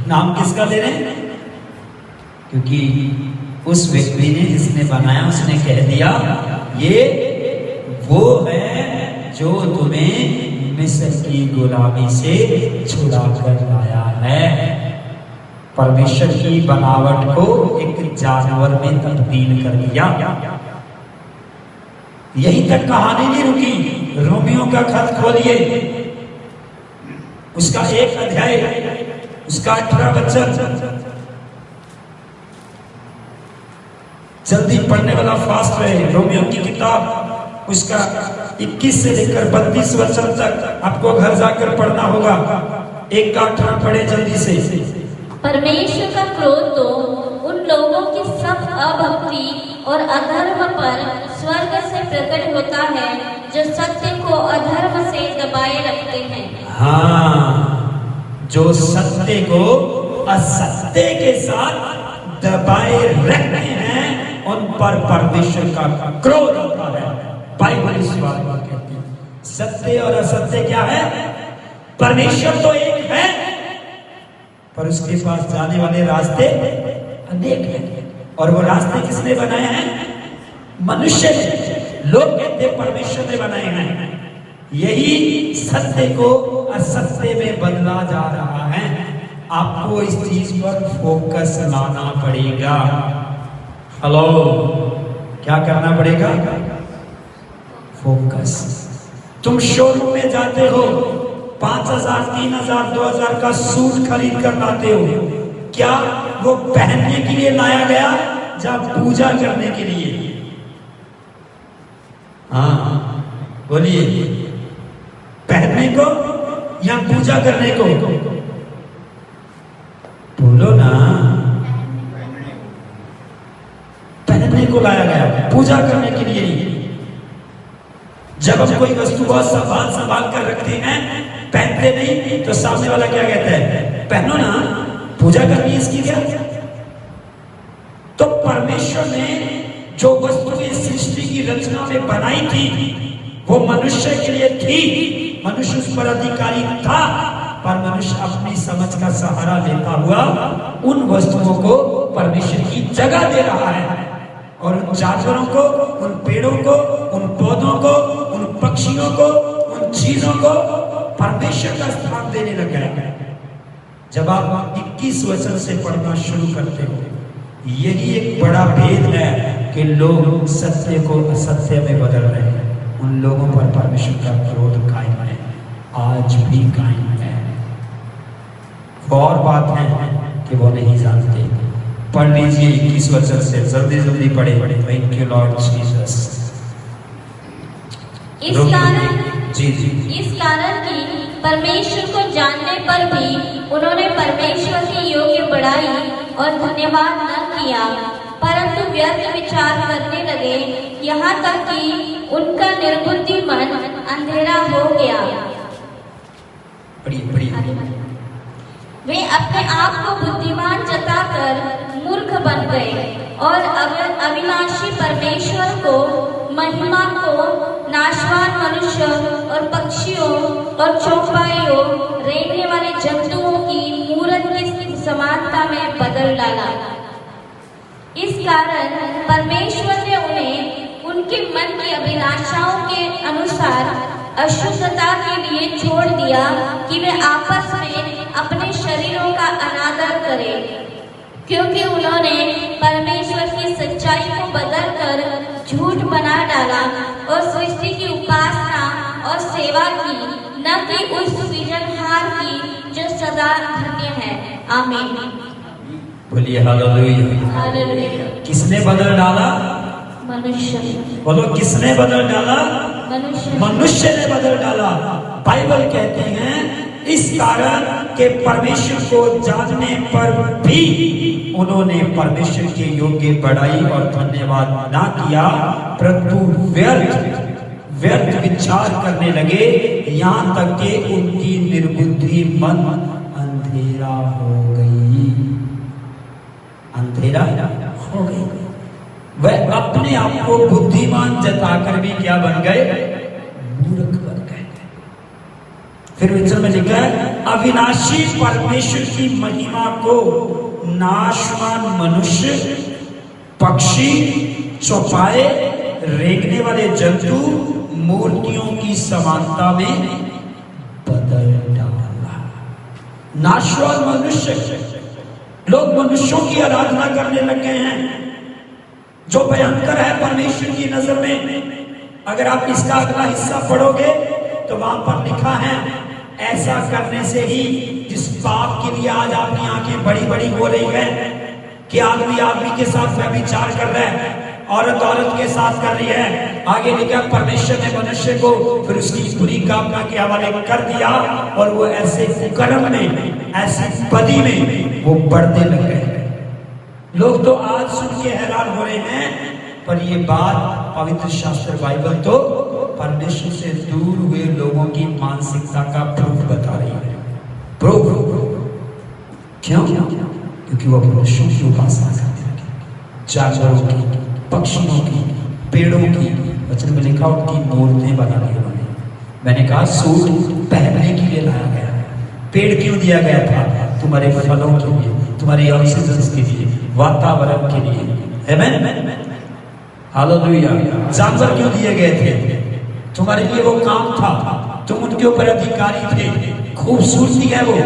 [SPEAKER 1] नाम किसका ले रहे हैं? क्योंकि उस व्यक्ति ने जिसने बनाया उसने कह दिया ये वो है जो तुम्हें मिस्र की गुलामी से छुड़ा कर लाया है। परमेश्वर की बनावट को एक जानवर में तब्दील कर दिया। यहीं तक कहानी नहीं रुकी। रोमियो का खत खोलिए, उसका 1 अध्याय, उसका 18 वचन। जल्दी पढ़ने वाला फास्ट रहे। रोमियो की किताब उसका 21 से लेकर 32 वचन तक आपको घर जाकर पढ़ना होगा। एक का 18 पढ़े जल्दी से।
[SPEAKER 2] परमेश्वर का क्रोध तो उन लोगों की सब अभक्ति और अधर्म पर स्वर्ग से प्रकट होता है जो सत्य को अधर्म से दबाए रखते हैं।
[SPEAKER 1] हाँ, जो सत्य को असत्य के साथ दबाए रखते हैं उन पर परमेश्वर का क्रोध होता है। बाइबल इस बात को कहती है। सत्य और असत्य क्या है? परमेश्वर तो एक है पर उसके पास जाने वाले रास्ते अनेक हैं। और वो रास्ते किसने बनाए हैं? मनुष्य ने। लोग कहते हैं परमेश्वर ने बनाए हैं। यही सत्य को असत्य में बदला जा रहा है। आपको इस चीज पर फोकस लाना पड़ेगा। हेलो, क्या करना पड़ेगा? फोकस। तुम शोरूम में जाते हो, 5,000, 3,000, 2,000 का सूट खरीद कर लाते हो। क्या वो पहनने के लिए लाया गया या पूजा करने के लिए? हाँ बोलिए, पहनने को या पूजा करने को? बोलो ना। पहनने को लाया गया, पूजा करने के लिए नहीं। जब हम कोई वस्तु बहुत संभाल संभाल कर रखते हैं, पहनते नहीं, तो सामने वाला क्या कहता है? पहनो ना, पूजा करनी है इसकी क्या? तो परमेश्वर ने जो वस्तुएं सृष्टि की रचना में बनाई थी वो मनुष्य के लिए थी। मनुष्य उस पर अधिकारी था, पर मनुष्य अपनी समझ का सहारा लेता हुआ उन वस्तुओं को परमेश्वर की जगह दे रहा है। और उन जानवरों को, उन पेड़ों को, उन पौधों को, उन पक्षियों को, उन चीजों को परमेश्वर का स्थान देने लग गया। जब आप 21 वचन से पढ़ना शुरू करते हो, यही एक बड़ा भेद है कि लोग सत्य को असत्य में बदल रहे हैं। उन लोगों पर परमेश्वर का क्रोध कायम है, आज भी कायम है। और बात है कि वो नहीं जानते। पढ़ लीजिए 21 वचन से, जल्दी जल्दी पढ़े। Thank you Lord Jesus.
[SPEAKER 2] इस कारण
[SPEAKER 1] इस
[SPEAKER 2] कारण कि परमेश्वर को जानने पर भी उन्होंने परमेश्वर की योग्य बड़ाई और धन्यवाद न किया, परंतु व्यर्थ विचार करने लगे, यहाँ तक कि उनका निर्बुद्धि मन अंधेरा हो गया। वे अपने आप को बुद्धिमान जताकर मूर्ख बन गए और अविनाशी परमेश्वर को, महिमा को नाशवान मनुष्य और पक्षियों और चौपाइयों, रेंगने वाले जंतुओं की मूरत की समानता में बदल डाला। इस कारण परमेश्वर ने उन्हें उनके मन की अभिलाषाओं के अनुसार अशुद्धता के लिए छोड़ दिया कि वे आपस में अपने शरीरों का अनादर करें, क्योंकि उन्होंने परमेश्वर की सच्चाई को बदलकर झूठ बना डाला और सृष्टि की उपासना और सेवा की, न कि उस सृजनहार की जो सदा धन्य है। आमीन।
[SPEAKER 1] बोलिए हालेलुया। किसने बदल डाला?
[SPEAKER 2] मनुष्य।
[SPEAKER 1] बोलो, किसने बदल डाला? मनुष्य ने बदल डाला। बाइबल कहते हैं इस कारण के परमेश्वर को जानने पर भी उन्होंने परमेश्वर के योग्य बड़ाई और धन्यवाद ना किया, परंतु व्यर्थ विचार करने लगे, यहाँ तक कि उनकी निर्बुद्धि मन अंधेरा हो गई। अंधेरा हो गई। वह अपने आप को बुद्धिमान जताकर भी क्या बन गए? मूर्ख बन गए। फिर वचन में लिखा है, अविनाशी परमेश्वर की महिमा को नाशवान मनुष्य, पक्षी, चौपाए, रेंगने वाले जंतु, मूर्तियों की समानता में बदल डाला। नाशवान मनुष्य, लोग मनुष्यों की आराधना करने लग गए हैं, जो भयंकर है परमेश्वर की नजर में। अगर आप इसका अगला हिस्सा पढ़ोगे तो वहां पर लिखा है, ऐसा करने से ही जिस पाप के लिए आज आपकी आंखें बड़ी बड़ी हो रही है कि आदमी के साथ व्यभिचार कर रहा है, औरत औरत के साथ कर रही है। आगे लिखा परमेश्वर ने मनुष्य को फिर उसकी बुरी कामना के हवाले कर दिया और वो ऐसे कुकर्म में, ऐसी बदी में वो बढ़ते लग गए। लोग तो आज सुन के हैरान हो रहे हैं, पर ये बात पवित्र शास्त्र बाइबल तो परमेश्वर से दूर हुए लोगों की मानसिकता का प्रूफ बता रही है। प्रूफ क्यों? क्योंकि वो मनुष्यों की उपासना करते हैं, जानवरों की, पक्षियों की, पेड़ों की। वचन में लिखा उनकी मूर्तें बना दी उन्होंने। मैंने कहा सूट पहनने के लिए लाया गया, पेड़ क्यों दिया गया था? तुम्हारे फलों के लिए, तुम्हारी ऑक्सीजन के लिए, वातावरण के लिए। आमेन, हालेलुया। जानवर क्यों दिए गए थे? तुम्हारे लिए वो काम था, तुम उनके ऊपर अधिकारी थे। खूबसूरती है वो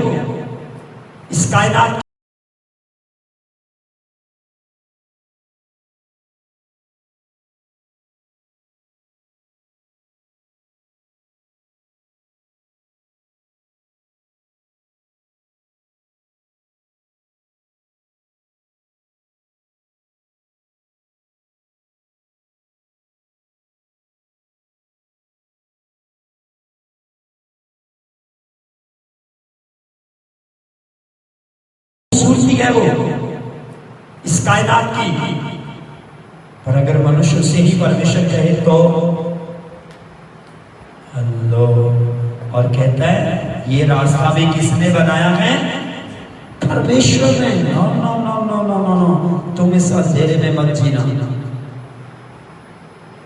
[SPEAKER 1] इस कायनात। खूबसूरती है वो इस कायनात की। पर अगर मनुष्य से ही परमेश्वर कहे तो हेलो, और कहता है ये रास्ता भी किसने बनाया है? परमेश्वर ने। No no no no no no no, तुम इस अंधेरे में मत जीना।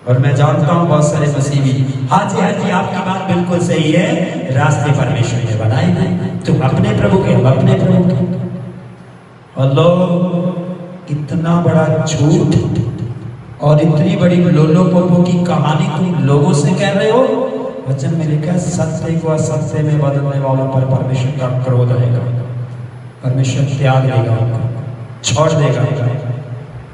[SPEAKER 1] और मैं जानता हूं बहुत सारे मसीही, हाँ जी आपकी बात बिल्कुल सही है, रास्ते परमेश्वर ने बनाए हैं, तुम अपने प्रभु के, हम अपने प्रभु के। हेलो, इतना बड़ा झूठ और इतनी बड़ी लोलो पोपो की कहानी तुम लोगों से कह रहे हो। वचन में लिखा है सत्य को असत्य में बदलने वालों पर परमेश्वर का क्रोध रहेगा। परमेश्वर त्याग देगा, छोड़ देगा,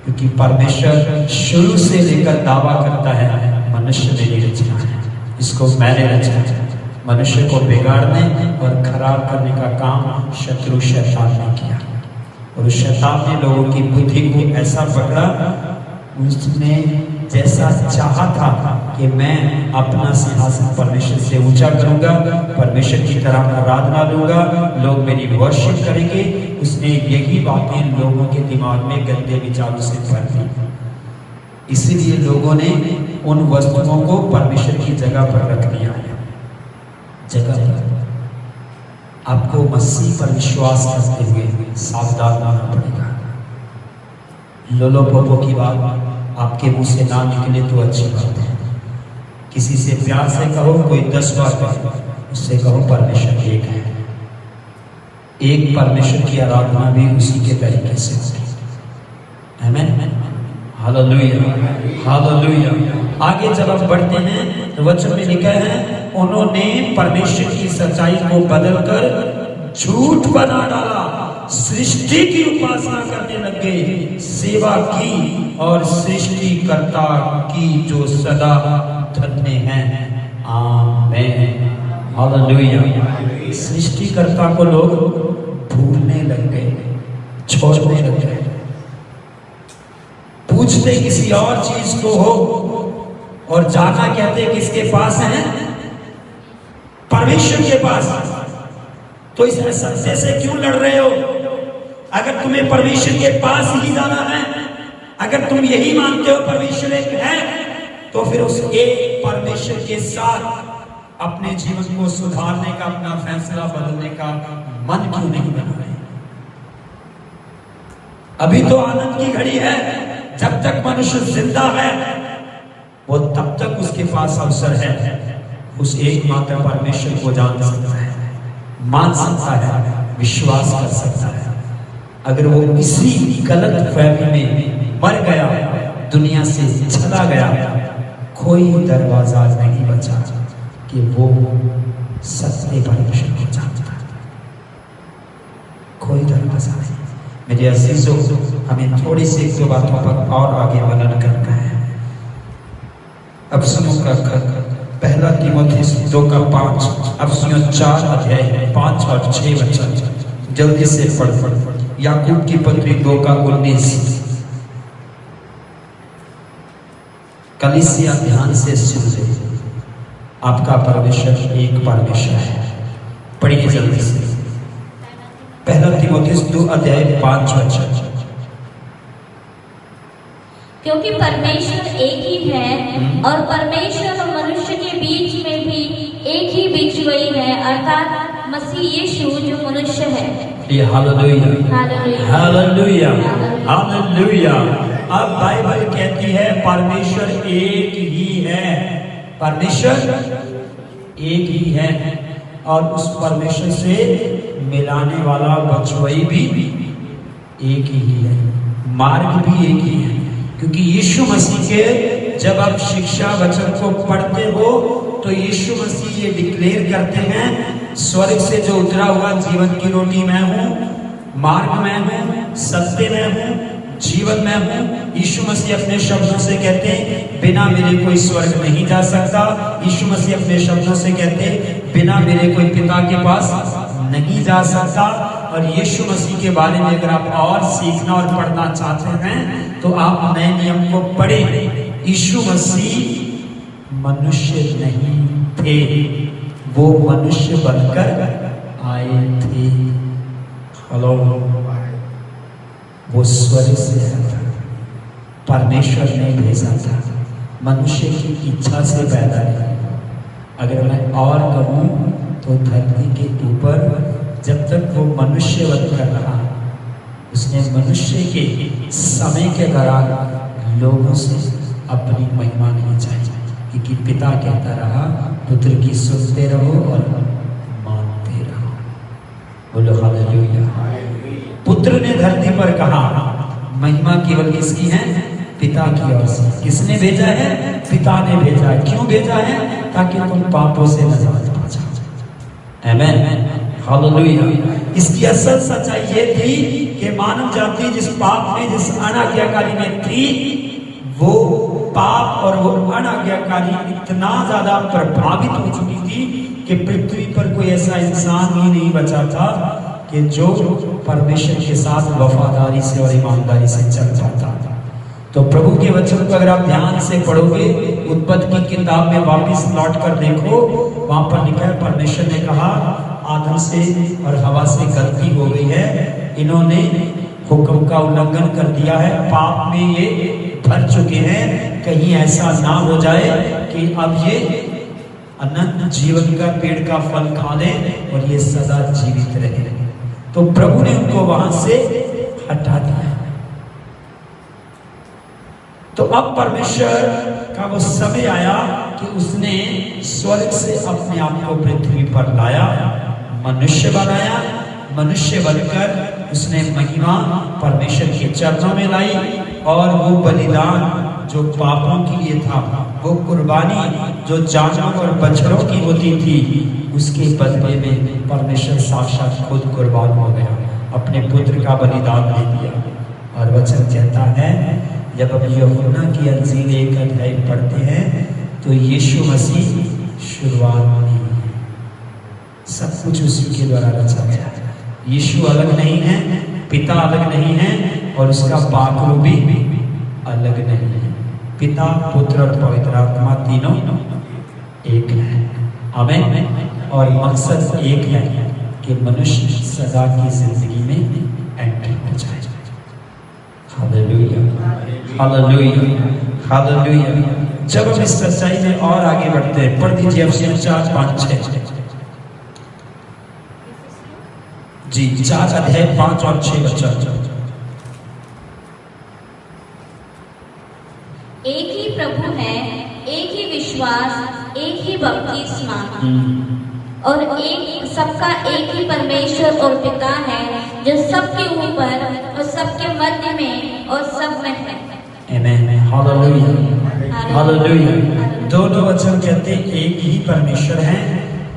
[SPEAKER 1] क्योंकि परमेश्वर शुरू से लेकर दावा करता है मनुष्य मेरी रचना है, इसको मैंने रचा है। मनुष्य को बिगाड़ने और खराब करने का काम शत्रु शैतान ने किया, और शैतान ने लोगों की बुद्धि को ऐसा पकड़ा, उसने जैसा चाहा था कि मैं अपना सिंहासन परमेश्वर से ऊंचा करूंगा, परमेश्वर की तरह आराधना दूंगा, लोग मेरी वर्शिप करेंगे। उसने यही बातें लोगों के दिमाग में गंदे विचारों से भर दी। इसीलिए लोगों ने उन वस्तुओं को परमेश्वर की जगह पर रख दिया है। जगह पर आपको मसीह पर विश्वास करते हुए सावधान रहना पड़ेगा। लोलो पोपो की बात आपके मुंह से ना निकले तो अच्छी बात है। किसी से प्यार से कहो, कोई 10 बार कहो, उससे कहो परमेश्वर एक है। एक परमेश्वर की आराधना भी उसी के तरीके से होगी। आमीन, हालेलुया, हालेलुया। आगे जब हम बढ़ते हैं तो वचन में लिखा है उन्होंने परमेश्वर की सच्चाई को बदलकर झूठ बना डाला, सृष्टि की उपासना करने लगे, सेवा की और सृष्टिकर्ता की जो सदा धन्य हैं। आमीन, हालेलुया। सृष्टिकर्ता को लोग भूलने लग गए, छोड़ने लग गए, पूछते किसी और चीज को हो और जाना कहते किसके पास है? परमेश्वर के पास। तो इस सत्य से क्यों लड़ रहे हो? अगर तुम्हें परमेश्वर के पास ही जाना है, अगर तुम यही मानते हो परमेश्वर एक है, तो फिर उस एक परमेश्वर के साथ अपने जीवन को सुधारने का, अपना फैसला बदलने का मन क्यों नहीं बना रहे? अभी तो आनंद की घड़ी है। जब तक मनुष्य जिंदा है वो तब तक उसके पास अवसर है उस एकमात्र परमेश्वर को जान सकता है, मान सकता है, विश्वास कर सकता है। अगर वो इसी गलत फहमी में मर गया, दुनिया से चला गया, कोई दरवाजा नहीं बचा कि वो सत्य परमेश्वर को जानता है। कोई दरवाजा नहीं। मेरे अजीजों, हमें थोड़ी सी 1-2 बातों पर और आगे वर्णन करना है। अफसोस का पहला तीमुथियुस 2:5, अफसोस 4 अध्याय 5 और 6 वचन जल्दी से पढ़। याकूब की पत्री 2:19, कलीसिया ध्यान से सुन ले, आपका परमेश्वर एक परमेश्वर है। पढ़िए जल्दी से, पहला तीमुथियुस 2:5।
[SPEAKER 2] क्योंकि परमेश्वर एक ही है और परमेश्वर और मनुष्य के बीच में भी एक ही बिचवई है, अर्थात मसीह यीशु जो मनुष्य है।
[SPEAKER 1] ये हालेलुया
[SPEAKER 2] हालेलुया
[SPEAKER 1] हालेलुया हालेलुया। अब बाइबल कहती है परमेश्वर एक ही है, परमेश्वर एक ही है, और उस परमेश्वर से मिलाने वाला बचवई भी एक ही है, मार्ग भी एक ही है। क्योंकि यीशु मसीह के जब आप शिक्षा वचन को पढ़ते हो तो यीशु मसीह ये डिक्लेयर करते हैं, स्वर्ग से जो उतरा हुआ जीवन की रोटी मैं हूँ, मार्ग मैं हूँ, सत्य मैं हूँ, जीवन मैं हूँ। यीशु मसीह अपने शब्दों से कहते हैं बिना मेरे कोई स्वर्ग नहीं जा सकता। यीशु मसीह अपने शब्दों से कहते हैं बिना मेरे कोई पिता के पास नहीं जा सकता। और यीशु मसीह के बारे में अगर आप और सीखना और पढ़ना चाहते हैं तो आप नए नियम को पढ़े। यीशु मसीह मनुष्य नहीं थे, वो मनुष्य बनकर आए थे। हेलो, वो स्वर्ग से आया था, परमेश्वर ने भेजा था, मनुष्य की इच्छा से पैदा है। अगर मैं और कहूँ तो धरती के ऊपर जब तक वो मनुष्य बनकर रहा, उसने मनुष्य के समय के दौरान लोगों से अपनी महिमा नहीं चाहिए, क्योंकि पिता कहता रहा पुत्र की सुनते रहो और मानते रहो। बोलो हालेलुया। पुत्र ने धरती पर कहा महिमा केवल किसकी है? पिता की ओर से। किसने भेजा है? पिता ने भेजा है। क्यों भेजा है? ताकि तुम पापों से निजात पा जाओ। आमीन, हालेलुया। इसकी असल सच्चाई ये थी कि मानव जाति जिस पाप में, जिस अनाज्ञाकारी में थी, वो पाप और वो अनाज्ञाकारी इतना ज्यादा प्रभावित हो चुकी थी कि पृथ्वी पर कोई ऐसा इंसान ही नहीं बचा था कि जो परमेश्वर के साथ वफादारी से और ईमानदारी से चल जाता था। तो प्रभु के वचन को अगर आप ध्यान से पढ़ोगे, उत्पत्ति की किताब में वापस लौट कर देखो, वहां पर लिखा है परमेश्वर ने कहा आदम से और हवा से गलती हो गई है, इन्होंने हुक्म का उल्लंघन कर दिया है, पाप में ये भर चुके हैं, कहीं ऐसा ना हो जाए कि अब ये अनंत जीवन का पेड़ का फल खा ले और ये सदा जीवित रहे। तो प्रभु ने उनको वहां से हटा दिया। तो अब परमेश्वर का वो समय आया कि उसने स्वर्ग से अपने आप को पृथ्वी पर लाया, मनुष्य बनाया, मनुष्य बनकर उसने महिमा परमेश्वर के चरणों में लाई, और वो बलिदान जो पापों के लिए था, वो कुर्बानी जो जानवर और बछड़ों की होती थी, उसके बदले में परमेश्वर साक्षात खुद कुर्बान हो गया, अपने पुत्र का बलिदान दे दिया। और वचन कहता है जब अब यूहन्ना की अंजील 1 अध्याय पढ़ते हैं तो यीशु मसीह शुरुआत नहीं है, सब कुछ उसी के द्वारा रचा गया है। यीशु अलग नहीं है, पिता अलग नहीं है, और उसका बाकरू भी अलग नहीं है। पिता, पुत्र और पवित्र आत्मा तीनों एक है। आमीन। और मकसद एक है कि मनुष्य सदा की जिंदगी में एंट्री हो जाए। Hallelujah hallelujah hallelujah. जब हम इस सच्चाई में और आगे बढ़ते हैं, पढ़ दीजिए एफिसियंस 4:5-6 जी, 4 अध्याय 5 और 6 बच्चा।
[SPEAKER 2] एक ही प्रभु है, एक ही विश्वास, एक ही बपतिस्मा, और एक सबका एक ही परमेश्वर और पिता है, जो सबके ऊपर और सबके मध्य में और सब में है।
[SPEAKER 1] आमीन, हालेलुया हालेलुया। दोनों वचन कहते हैं एक ही परमेश्वर है,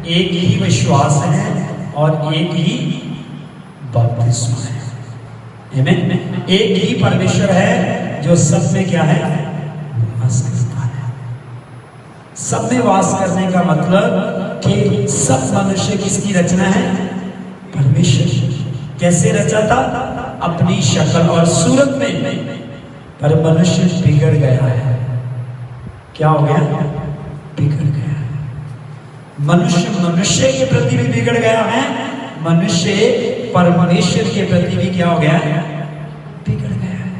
[SPEAKER 1] एक ही विश्वास है और एक ही बपतिस्मा है। आमीन। एक ही परमेश्वर है जो सब में क्या है? वास करता है। सब में वास करने का मतलब कि सब मनुष्य किसकी रचना है? परमेश्वर। कैसे रचा था? अपनी शक्ल और सूरत में। पर मनुष्य बिगड़ गया है, क्या हो गया? बिगड़ गया। मनुष्य मनुष्य के प्रति भी बिगड़ गया है, मनुष्य परमेश्वर के प्रति भी क्या हो गया है? बिगड़ गया है।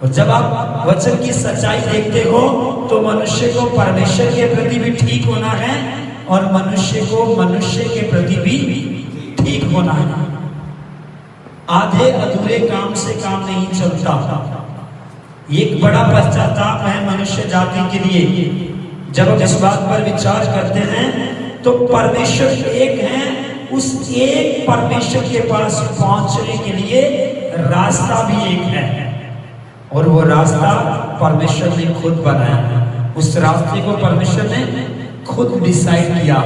[SPEAKER 1] और जब आप वचन की सच्चाई देखते हो तो मनुष्य को परमेश्वर के प्रति भी ठीक होना है और मनुष्य को मनुष्य के प्रति भी ठीक होना है। आधे अधूरे काम से काम नहीं चलता। एक बड़ा पश्चाताप है मनुष्य जाति के लिए। जब हम इस बात पर विचार करते हैं तो परमेश्वर एक है, उस एक परमेश्वर के पास पहुंचने के लिए रास्ता भी एक है और वो रास्ता परमेश्वर ने खुद बनाया। उस रास्ते को परमेश्वर ने खुद डिसाइड किया।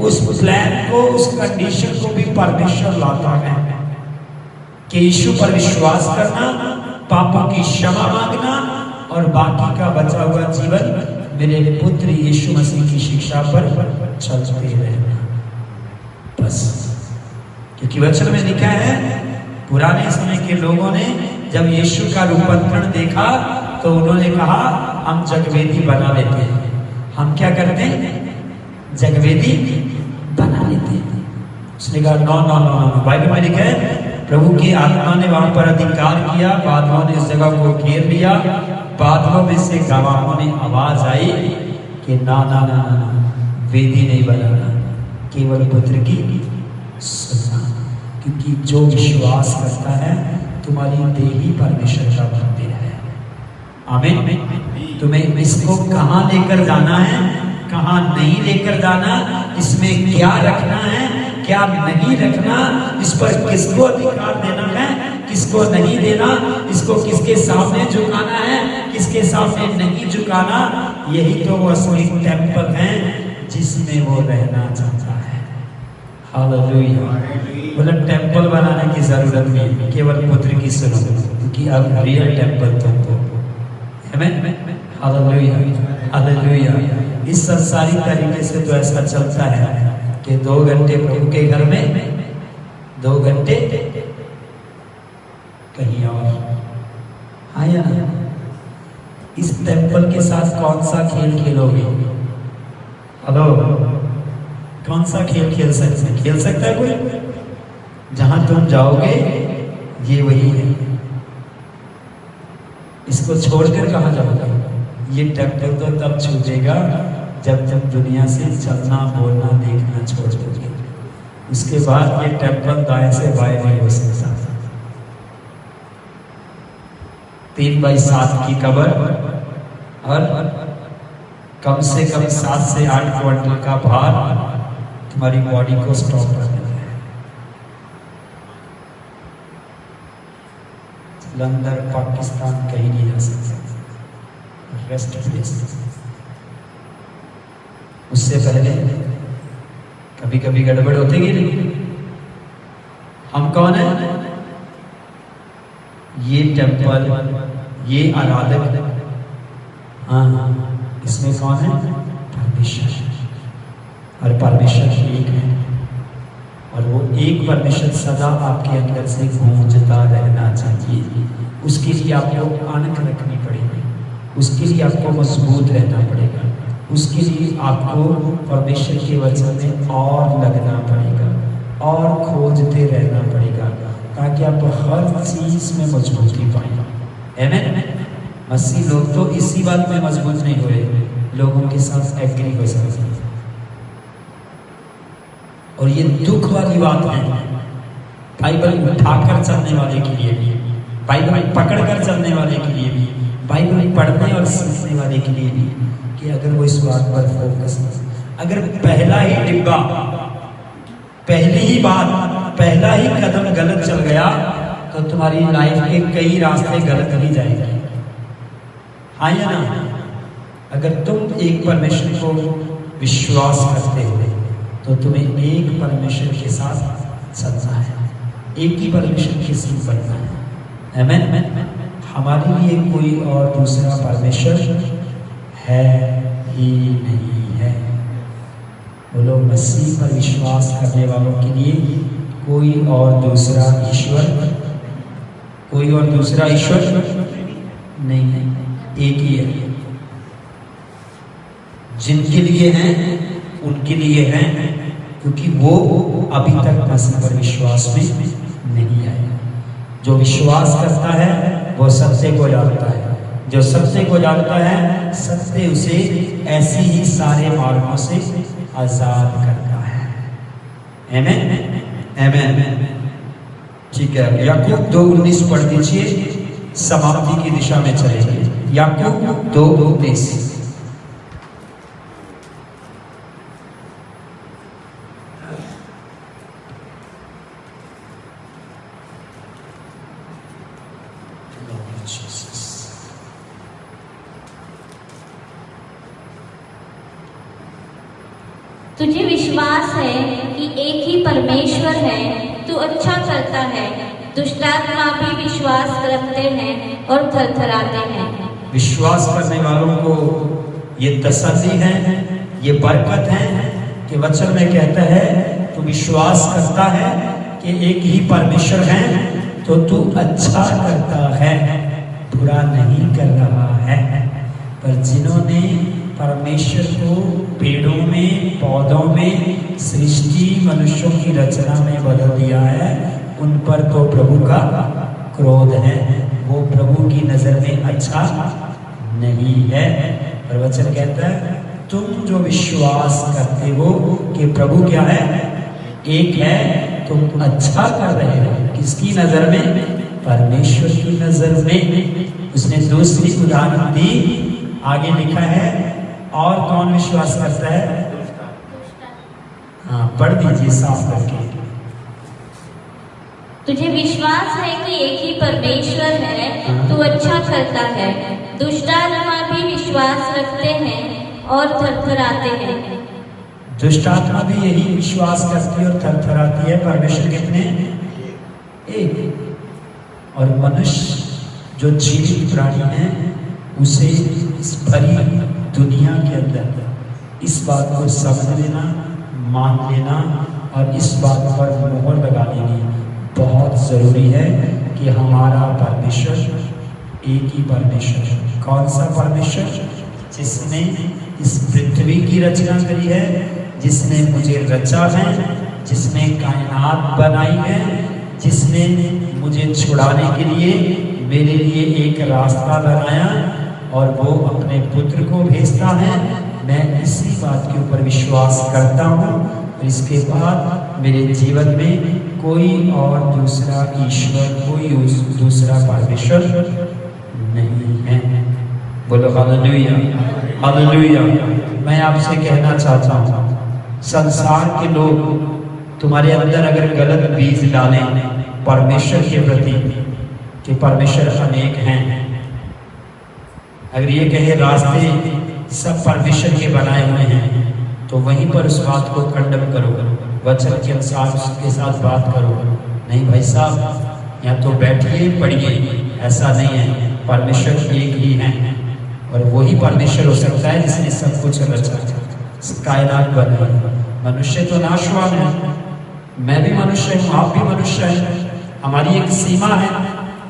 [SPEAKER 1] उस प्लान को, उस कंडीशन को भी परमेश्वर लाता है कि यीशु पर विश्वास करना, पापों की क्षमा मांगना और बाकी का बचा हुआ जीवन मेरे पुत्र यीशु मसीह की शिक्षा पर चलते रहना, बस। क्योंकि वचन में लिखा है, पुराने समय के लोगों ने जब यीशु का रूपांतरण देखा तो उन्होंने कहा हम जगवेदी बना लेते हैं। हम क्या करते हैं? जगवेदी बना लेते हैं। उसने कहा no no no no. Bible में लिखा है प्रभु की आत्मा ने वहां पर अधिकार किया, बादलों ने इस जगह को घेर लिया, बादलों में से गवाहों ने आवाज आई कि ना ना ना ना, वेदी नहीं बनाना, केवल पुत्र की सुनना, क्योंकि जो विश्वास करता है तुम्हारी देह ही परमेश्वर का मंदिर है। आमीन। तुम्हें इसको कहां लेकर जाना है, कहां नहीं लेकर जाना, इसमें क्या रखना है, क्या नहीं रखना, इस पर किसको अधिकार देना है, किसको नहीं देना, इसको किसके सामने झुकाना है, किसके सामने नहीं झुकाना, यही तो वो असली टेम्पल है जिसमें वो रहना चाहता है। हालेलुया। बोला टेम्पल बनाने की जरूरत नहीं, केवल पुत्र की सुनो, क्योंकि अब रियल टेम्पल तुमको। आमीन। Hallelujah hallelujah. इस संसारी तरीके से तो ऐसा चलता है कि 2 घंटे प्रभु के घर में, 2 घंटे कहीं और। हाँ या ना? इस टेम्पल के साथ कौन सा खेल खेलोगे? हेलो, कौन सा खेल खेल सकता है कोई? जहां तुम जाओगे ये वही है। इसको छोड़कर कहां जाओगे? ये टेम्पल तो तब छूटेगा जब तुम दुनिया से चलना, बोलना, देखना छोड़ दोगे। उसके बाद ये टेम्पल दाएं से बाएं नहीं हो सकता। 3x7 की कबर और कम से कम 7 से 8 क्विंटल का भार तुम्हारी बॉडी को स्टॉप कर देता है। लंदन, पाकिस्तान कहीं नहीं जा सकते, रेस्ट प्लेस। उससे पहले कभी कभी गड़बड़ होती है नहीं। हम कौन है? ये टेम्पल, ये आराधक। हाँ, इसमें कौन है? परमेश्वर। और परमेश्वर एक है और वो एक परमेश्वर सदा आपके अंदर से गूंजता रहना चाहिए। उसके लिए आपको आनंद रखनी पड़ेगी, उसके लिए आपको मजबूत रहना पड़ेगा, उसके लिए आपको परमेश्वर के वचन में और लगना पड़ेगा और खोजते रहना पड़ेगा ताकि आप हर चीज में मजबूती पाएं। आमीन। मसीह लोग तो इसी बात में मजबूत नहीं हुए, लोगों के साथ एग्री हो सकते हैं। और ये दुख वाली बात है बाइबल उठाकर चलने वाले के लिए भी, बाइबल पकड़कर चलने वाले के लिए भी, बाइबल पढ़ने और सीखने वाले के लिए भी, कि अगर वो इस बात पर फोकस, अगर पहला ही डिब्बा, पहली ही बात, पहला ही कदम गलत चल गया तो तुम्हारी लाइफ के कई रास्ते गलत ही जाएंगे। हाँ या ना? अगर तुम एक परमेश्वर को विश्वास करते हो तो तुम्हें एक परमेश्वर के साथ चलना है, एक ही परमेश्वर के साथ बनना है। आमीन। हमारे लिए कोई और दूसरा परमेश्वर है ही नहीं है। बोलो, मसीह पर विश्वास करने वालों के लिए कोई और दूसरा ईश्वर, कोई और दूसरा ईश्वर नहीं है, एक ही है। जिनके लिए हैं उनके लिए हैं, क्योंकि वो अभी तक मसीह पर विश्वास में नहीं आए। जो विश्वास करता है वो सत्य को जानता है, जो सत्य को जानता है सत्य उसे ऐसी ही सारे मार्गों से आजाद करता है। आमीन आमीन। ठीक है, याकूब 2:19 पढ़ दीजिए, समाप्ति की दिशा में चलेंगे। याकूब 2:19।
[SPEAKER 2] तुझे विश्वास है कि एक ही परमेश्वर है, तू अच्छा करता है। दुष्टात्मा भी विश्वास रखते हैं और थरथराते हैं।
[SPEAKER 1] विश्वास करने वालों को ये तसल्ली है, ये बरकत है कि वचन में कहता है तू विश्वास करता है कि एक ही परमेश्वर है, तो तू अच्छा करता है, बुरा नहीं कर रहा है। पर जिन्होंने परमेश्वर को पेड़ों में, पौधों में, सृष्टि, मनुष्यों की रचना में बदल दिया है, उन पर तो प्रभु का क्रोध है। वो प्रभु की नजर में अच्छा नहीं है। और वचन कहता है तुम जो विश्वास करते हो कि प्रभु क्या है, एक है, तुम अच्छा कर रहे हो। किसकी नजर में? परमेश्वर की नजर में। उसने दूसरी उदाहरण दी, आगे लिखा है और कौन विश्वास करता है? हाँ, पढ़ दीजिए साफ करके।
[SPEAKER 2] तुझे विश्वास है कि एक ही परमेश्वर है, तू अच्छा करता है। दुष्टात्मा भी विश्वास रखते हैं और थरथराते हैं।
[SPEAKER 1] दुष्टात्मा भी यही विश्वास करती है और थरथराती है। परमेश्वर कितने? एक। और मनुष्य जो जीवित प्राणी है, उसे इस भरी दुनिया के अंदर इस बात को समझ लेना, मान लेना और इस बात पर मोहर लगा लेनी बहुत जरूरी है कि हमारा परमेश्वर एक ही परमेश्वर है। कौन सा परमेश्वर? जिसने इस पृथ्वी की रचना करी है, जिसने मुझे रचा है, जिसने कायनात बनाई है, जिसने मुझे छुड़ाने के लिए मेरे लिए एक रास्ता बनाया और वो अपने पुत्र को भेजता है। मैं इसी बात के ऊपर विश्वास करता हूँ और इसके बाद मेरे जीवन में कोई और दूसरा ईश्वर, कोई दूसरा परमेश्वर नहीं है। बोलो हालेलुया, हालेलुया। मैं आपसे कहना चाहता हूँ, संसार के लोग तुम्हारे अंदर अगर गलत बीज डालें परमेश्वर के प्रति कि परमेश्वर अनेक हैं, अगर ये कहे रास्ते सब परमेश्वर के बनाए हुए हैं, तो वहीं पर उस बात को कंडम करो, वचन के अनुसार उसके साथ बात करो। नहीं भाई साहब, या तो बैठिए पढ़िए, ऐसा नहीं है। परमेश्वर एक ही है और वही परमेश्वर हो सकता है जिसने सब कुछ रचा, कायनात बनाई। मनुष्य तो नाशवान है, मैं भी मनुष्य हूँ, आप भी मनुष्य हैं। हमारी एक सीमा है,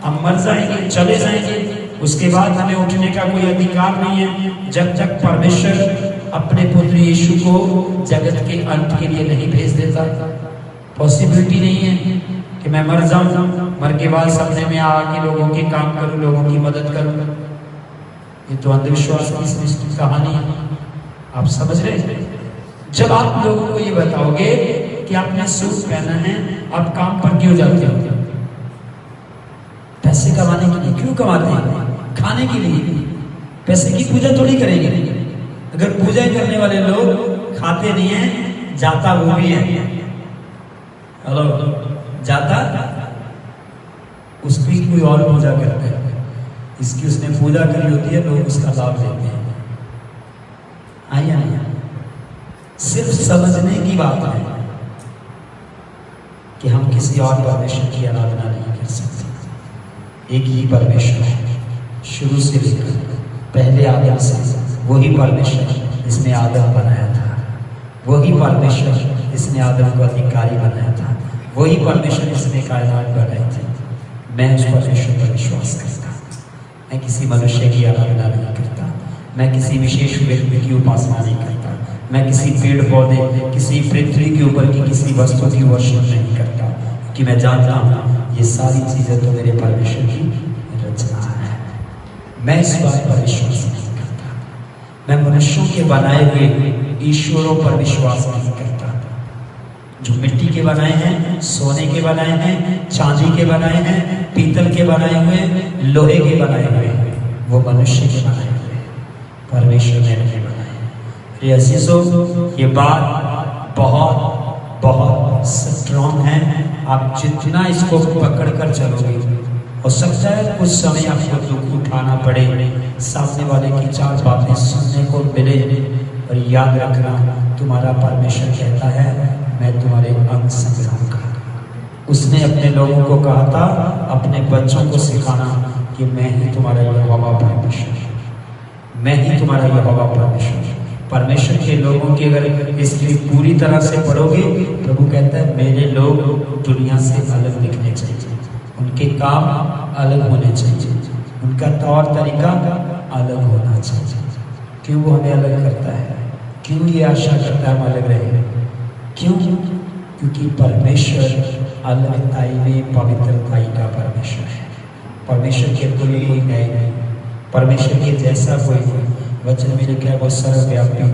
[SPEAKER 1] हम मर जाएंगे, चले जाएंगे, उसके बाद हमें उठने का कोई अधिकार नहीं है जब तक परमेश्वर अपने पुत्र यीशु को जगत के अंत के लिए नहीं भेज देता। पॉसिबिलिटी नहीं है कि मैं मर जाऊं, मर के बाद सपने में आके लोगों के काम करूं, लोगों की मदद करूं। ये तो अंधविश्वास की सृष्टि कहानी है, आप समझ रहे हैं? जब आप लोगों को ये बताओगे कि आपने सूट पहना है, आप काम पर क्यों जाते हो? पैसे कमाने के लिए। क्यों कमाते हैं? खाने के लिए। पैसे की पूजा थोड़ी करेंगे। अगर पूजा करने वाले लोग खाते नहीं है, जाता वो भी है। हेलो, जाता उसकी कोई और पूजा करते हैं, इसकी उसने पूजा करी होती है, लोग उसका लाभ लेते हैं। आइए आइए, सिर्फ समझने की बात है कि हम किसी और परमेश्वर की आराधना नहीं कर सकते। एक ही परमेश्वर है, शुरू से लेकर पहले आदम से। वही परमेश्वर जिसने आदम बनाया था, वही परमेश्वर जिसने आदम को अधिकारी बनाया था, वही परमेश्वर जिसने कायनात बनाई थी। मैं उस परमेश्वर पर विश्वास करता, मैं किसी मनुष्य की आराधना नहीं करता। मैं किसी विशेष व्यक्ति की उपासना नहीं करता, मैं किसी पेड़ पौधे, किसी पृथ्वी के ऊपर की किसी वस्तु की वर्शिप नहीं करता, कि मैं जानता हूँ ये सारी चीजें तो मेरे परमेश्वर की रचना है। मैं इस बात पर विश्वास नहीं करता, मैं मनुष्यों के बनाए हुए ईश्वरों पर विश्वास नहीं करता, जो मिट्टी के बनाए हैं, सोने के बनाए हैं, चांदी के बनाए हैं, पीतल के बनाए हुए, लोहे के बनाए हुए, वो मनुष्य के बनाए हुए, परमेश्वर ने नहीं बनाए। ये अजीजों, ये बात बहुत बहुत स्ट्रॉन्ग है। आप जितना इसको पकड़ कर चलोगे, हो सकता है कुछ समय आपको दुख उठाना पड़े, सामने वाले की चार बातें सुनने को मिले, और याद रखना तुम्हारा परमेश्वर कहता है मैं तुम्हारे अंग संग रहूंगा। उसने अपने लोगों को कहा था, अपने बच्चों को सिखाना कि मैं ही तुम्हारा यहोवा परमेश्वर, मैं ही तुम्हारा यहोवा परमेश्वर। परमेश्वर के लोगों की अगर इसकी पूरी तरह से पढ़ोगे, प्रभु कहता है मेरे लोग दुनिया से अलग दिखने चाहिए, उनके काम अलग होने चाहिए, उनका तौर तरीका अलग होना चाहिए। क्यों वो हमें अलग करता है? क्यों ये आशा करता है हम अलग रहे? क्यों? क्योंकि परमेश्वर अलगताई में पवित्रताई का परमेश्वर है। परमेश्वर के तुल्य कोई है नहीं, परमेश्वर के जैसा कोई नहीं। वचन में लिखा है वो सर्वव्यापी,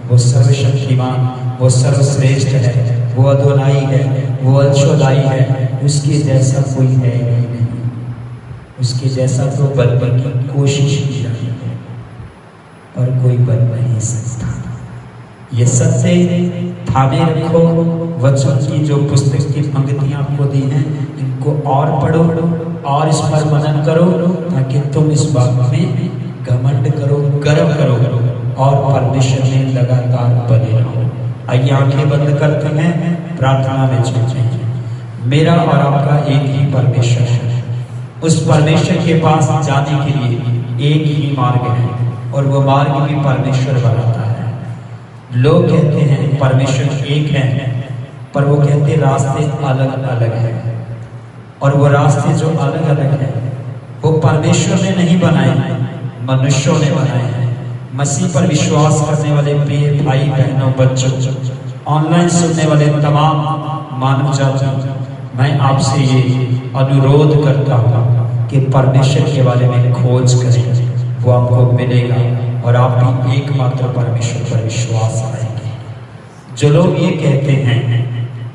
[SPEAKER 1] वो सर्वशक्तिमान, वो सर्वश्रेष्ठ है, वो अदोनाई है, वो अल्शोदाई है, उसके जैसा कोई है ही नहीं। उसके जैसा तो बनने की कोशिश की जाती है पर कोई बन नहीं सकता। ये सत्य थामे रखो। वचन की जो पुस्तक की पंक्तियां आपको दी हैं, इनको और पढ़ो और इस पर मनन करो, ताकि तुम इस बात में घमंड करो, गर्व करो और परमेश्वर में लगातार बने रहो। आइए आंखें बंद करते हैं, प्रार्थना में चलते हैं। मेरा और आपका एक ही परमेश्वर है। उस परमेश्वर के पास जाने के लिए एक ही मार्ग है, और वो मार्ग भी परमेश्वर बनाता है। लोग कहते हैं परमेश्वर एक है, पर वो कहते रास्ते अलग अलग हैं, और वो रास्ते जो अलग अलग हैं वो परमेश्वर ने नहीं बनाए, मनुष्यों ने बनाए हैं। मसीह पर विश्वास करने वाले प्रिय भाई बहनों, बच्चों, ऑनलाइन सुनने वाले तमाम मानव जाति, मैं आपसे ये अनुरोध करता हूँ कि परमेश्वर के बारे में खोज करें, वो आपको मिलेगा और आप भी एकमात्र परमेश्वर पर विश्वास करेंगे। जो लोग ये कहते हैं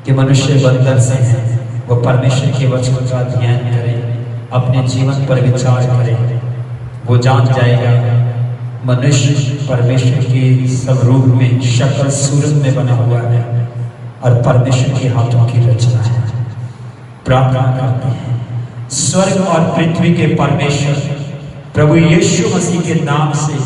[SPEAKER 1] कि मनुष्य बंदर से हैं, वो परमेश्वर के वचन का ध्यान करें, अपने जीवन पर विचार करें, वो जान जाएगा मनुष्य परमेश्वर के स्वरूप में, शक्ल सूरत में बना हुआ है और परमेश्वर के हाथों की रचना है। प्रार्थना करते हैं। स्वर्ग और पृथ्वी के परमेश्वर प्रभु यीशु मसीह के नाम से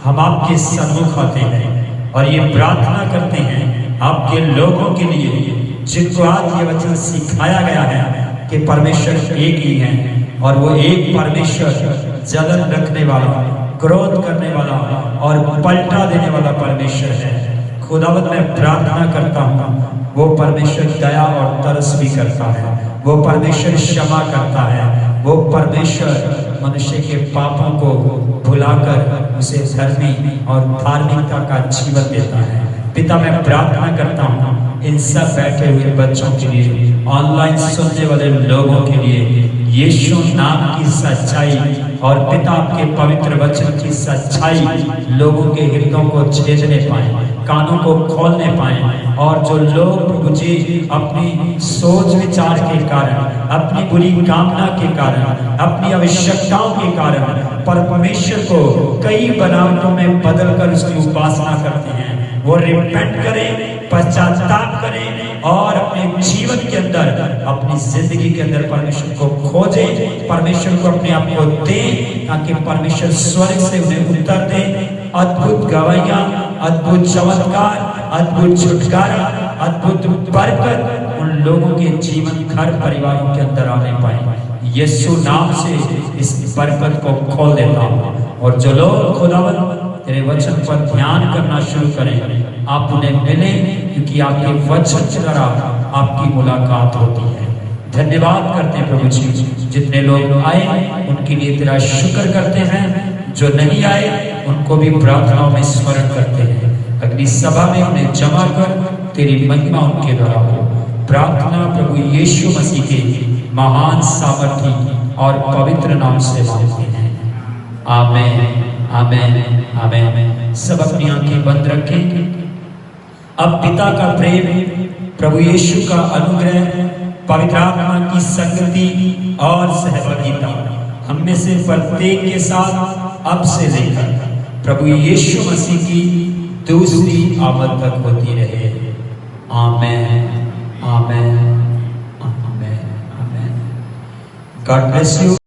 [SPEAKER 1] हम आपके सन्मुख आते हैं और ये प्रार्थना करते हैं आपके लोगों के लिए, जिनको आज ये वचन सिखाया गया है कि परमेश्वर एक ही है, और वो एक परमेश्वर जलन रखने वाला, क्रोध करने वाला और पलटा देने वाला परमेश्वर है। खुदावंद मैं प्रार्थना करता हूँ, वो परमेश्वर दया और तरस भी करता है, वो परमेश्वर क्षमा करता है, वो परमेश्वर मनुष्य के पापों को भुलाकर उसे धर्मी और धार्मिकता का जीवन देता है। पिता मैं प्रार्थना करता हूँ इन सब बैठे हुए बच्चों के लिए, ऑनलाइन सुनने वाले लोगों के लिए, यीशु नाम की सच्चाई और पिता के पवित्र वचन की सच्चाई लोगों के हृदयों को छेदने पाए, कानों को खोलने पाए, और जो लोग प्रभु जी अपनी सोच विचार के कारण, अपनी बुरी कामना के कारण, अपनी आवश्यकताओं के कारण परमेश्वर को कई बनावटों में बदलकर उसकी उपासना करते हैं, वो रिपेंट करें, पश्चाताप करें और अपने जीवन के अंदर, अपनी जिंदगी के अंदर परमेश्वर को खोजें, परमेश्वर को अपने आप को दें, ताकि परमेश्वर स्वर्ग से उन्हें उत्तर दे। अद्भुत गवाहियां, अद्भुत चमत्कार, अद्भुत छुटकारा, अद्भुत बरकत उन लोगों के जीवन, घर परिवारों के अंदर आने पाए। यीशु नाम से इस बरकत को खोल देता हूँ, और जो लोग खुदावंद तेरे वचन पर ध्यान करना शुरू करें, आप उन्हें मिले, क्योंकि आपके वचन के द्वारा आपकी मुलाकात होती है। धन्यवाद करते हैं प्रभु जी, जितने लोग आए उनके लिए तेरा शुक्र करते हैं, जो नहीं आए उनको भी प्रार्थनाओं में स्मरण करते हैं। अगली सभा में उन्हें जमा कर तेरी महिमा उनके द्वारा हो। प्रार्थना प्रभु यीशु मसीह के महान सामर्थी और पवित्र नाम से मांगते हैं, आमेन, आमेन, आमेन। सब अपनी आंखें बंद रखें। अब पिता का प्रेम, प्रभु यीशु का अनुग्रह, पवित्र आत्मा की संगति और सहभागिता हम में से प्रत्येक के साथ अब से लेकर प्रभु यीशु मसीह की दूसरी आमद तक होती रहे। Amen, amen, amen, amen. God bless you.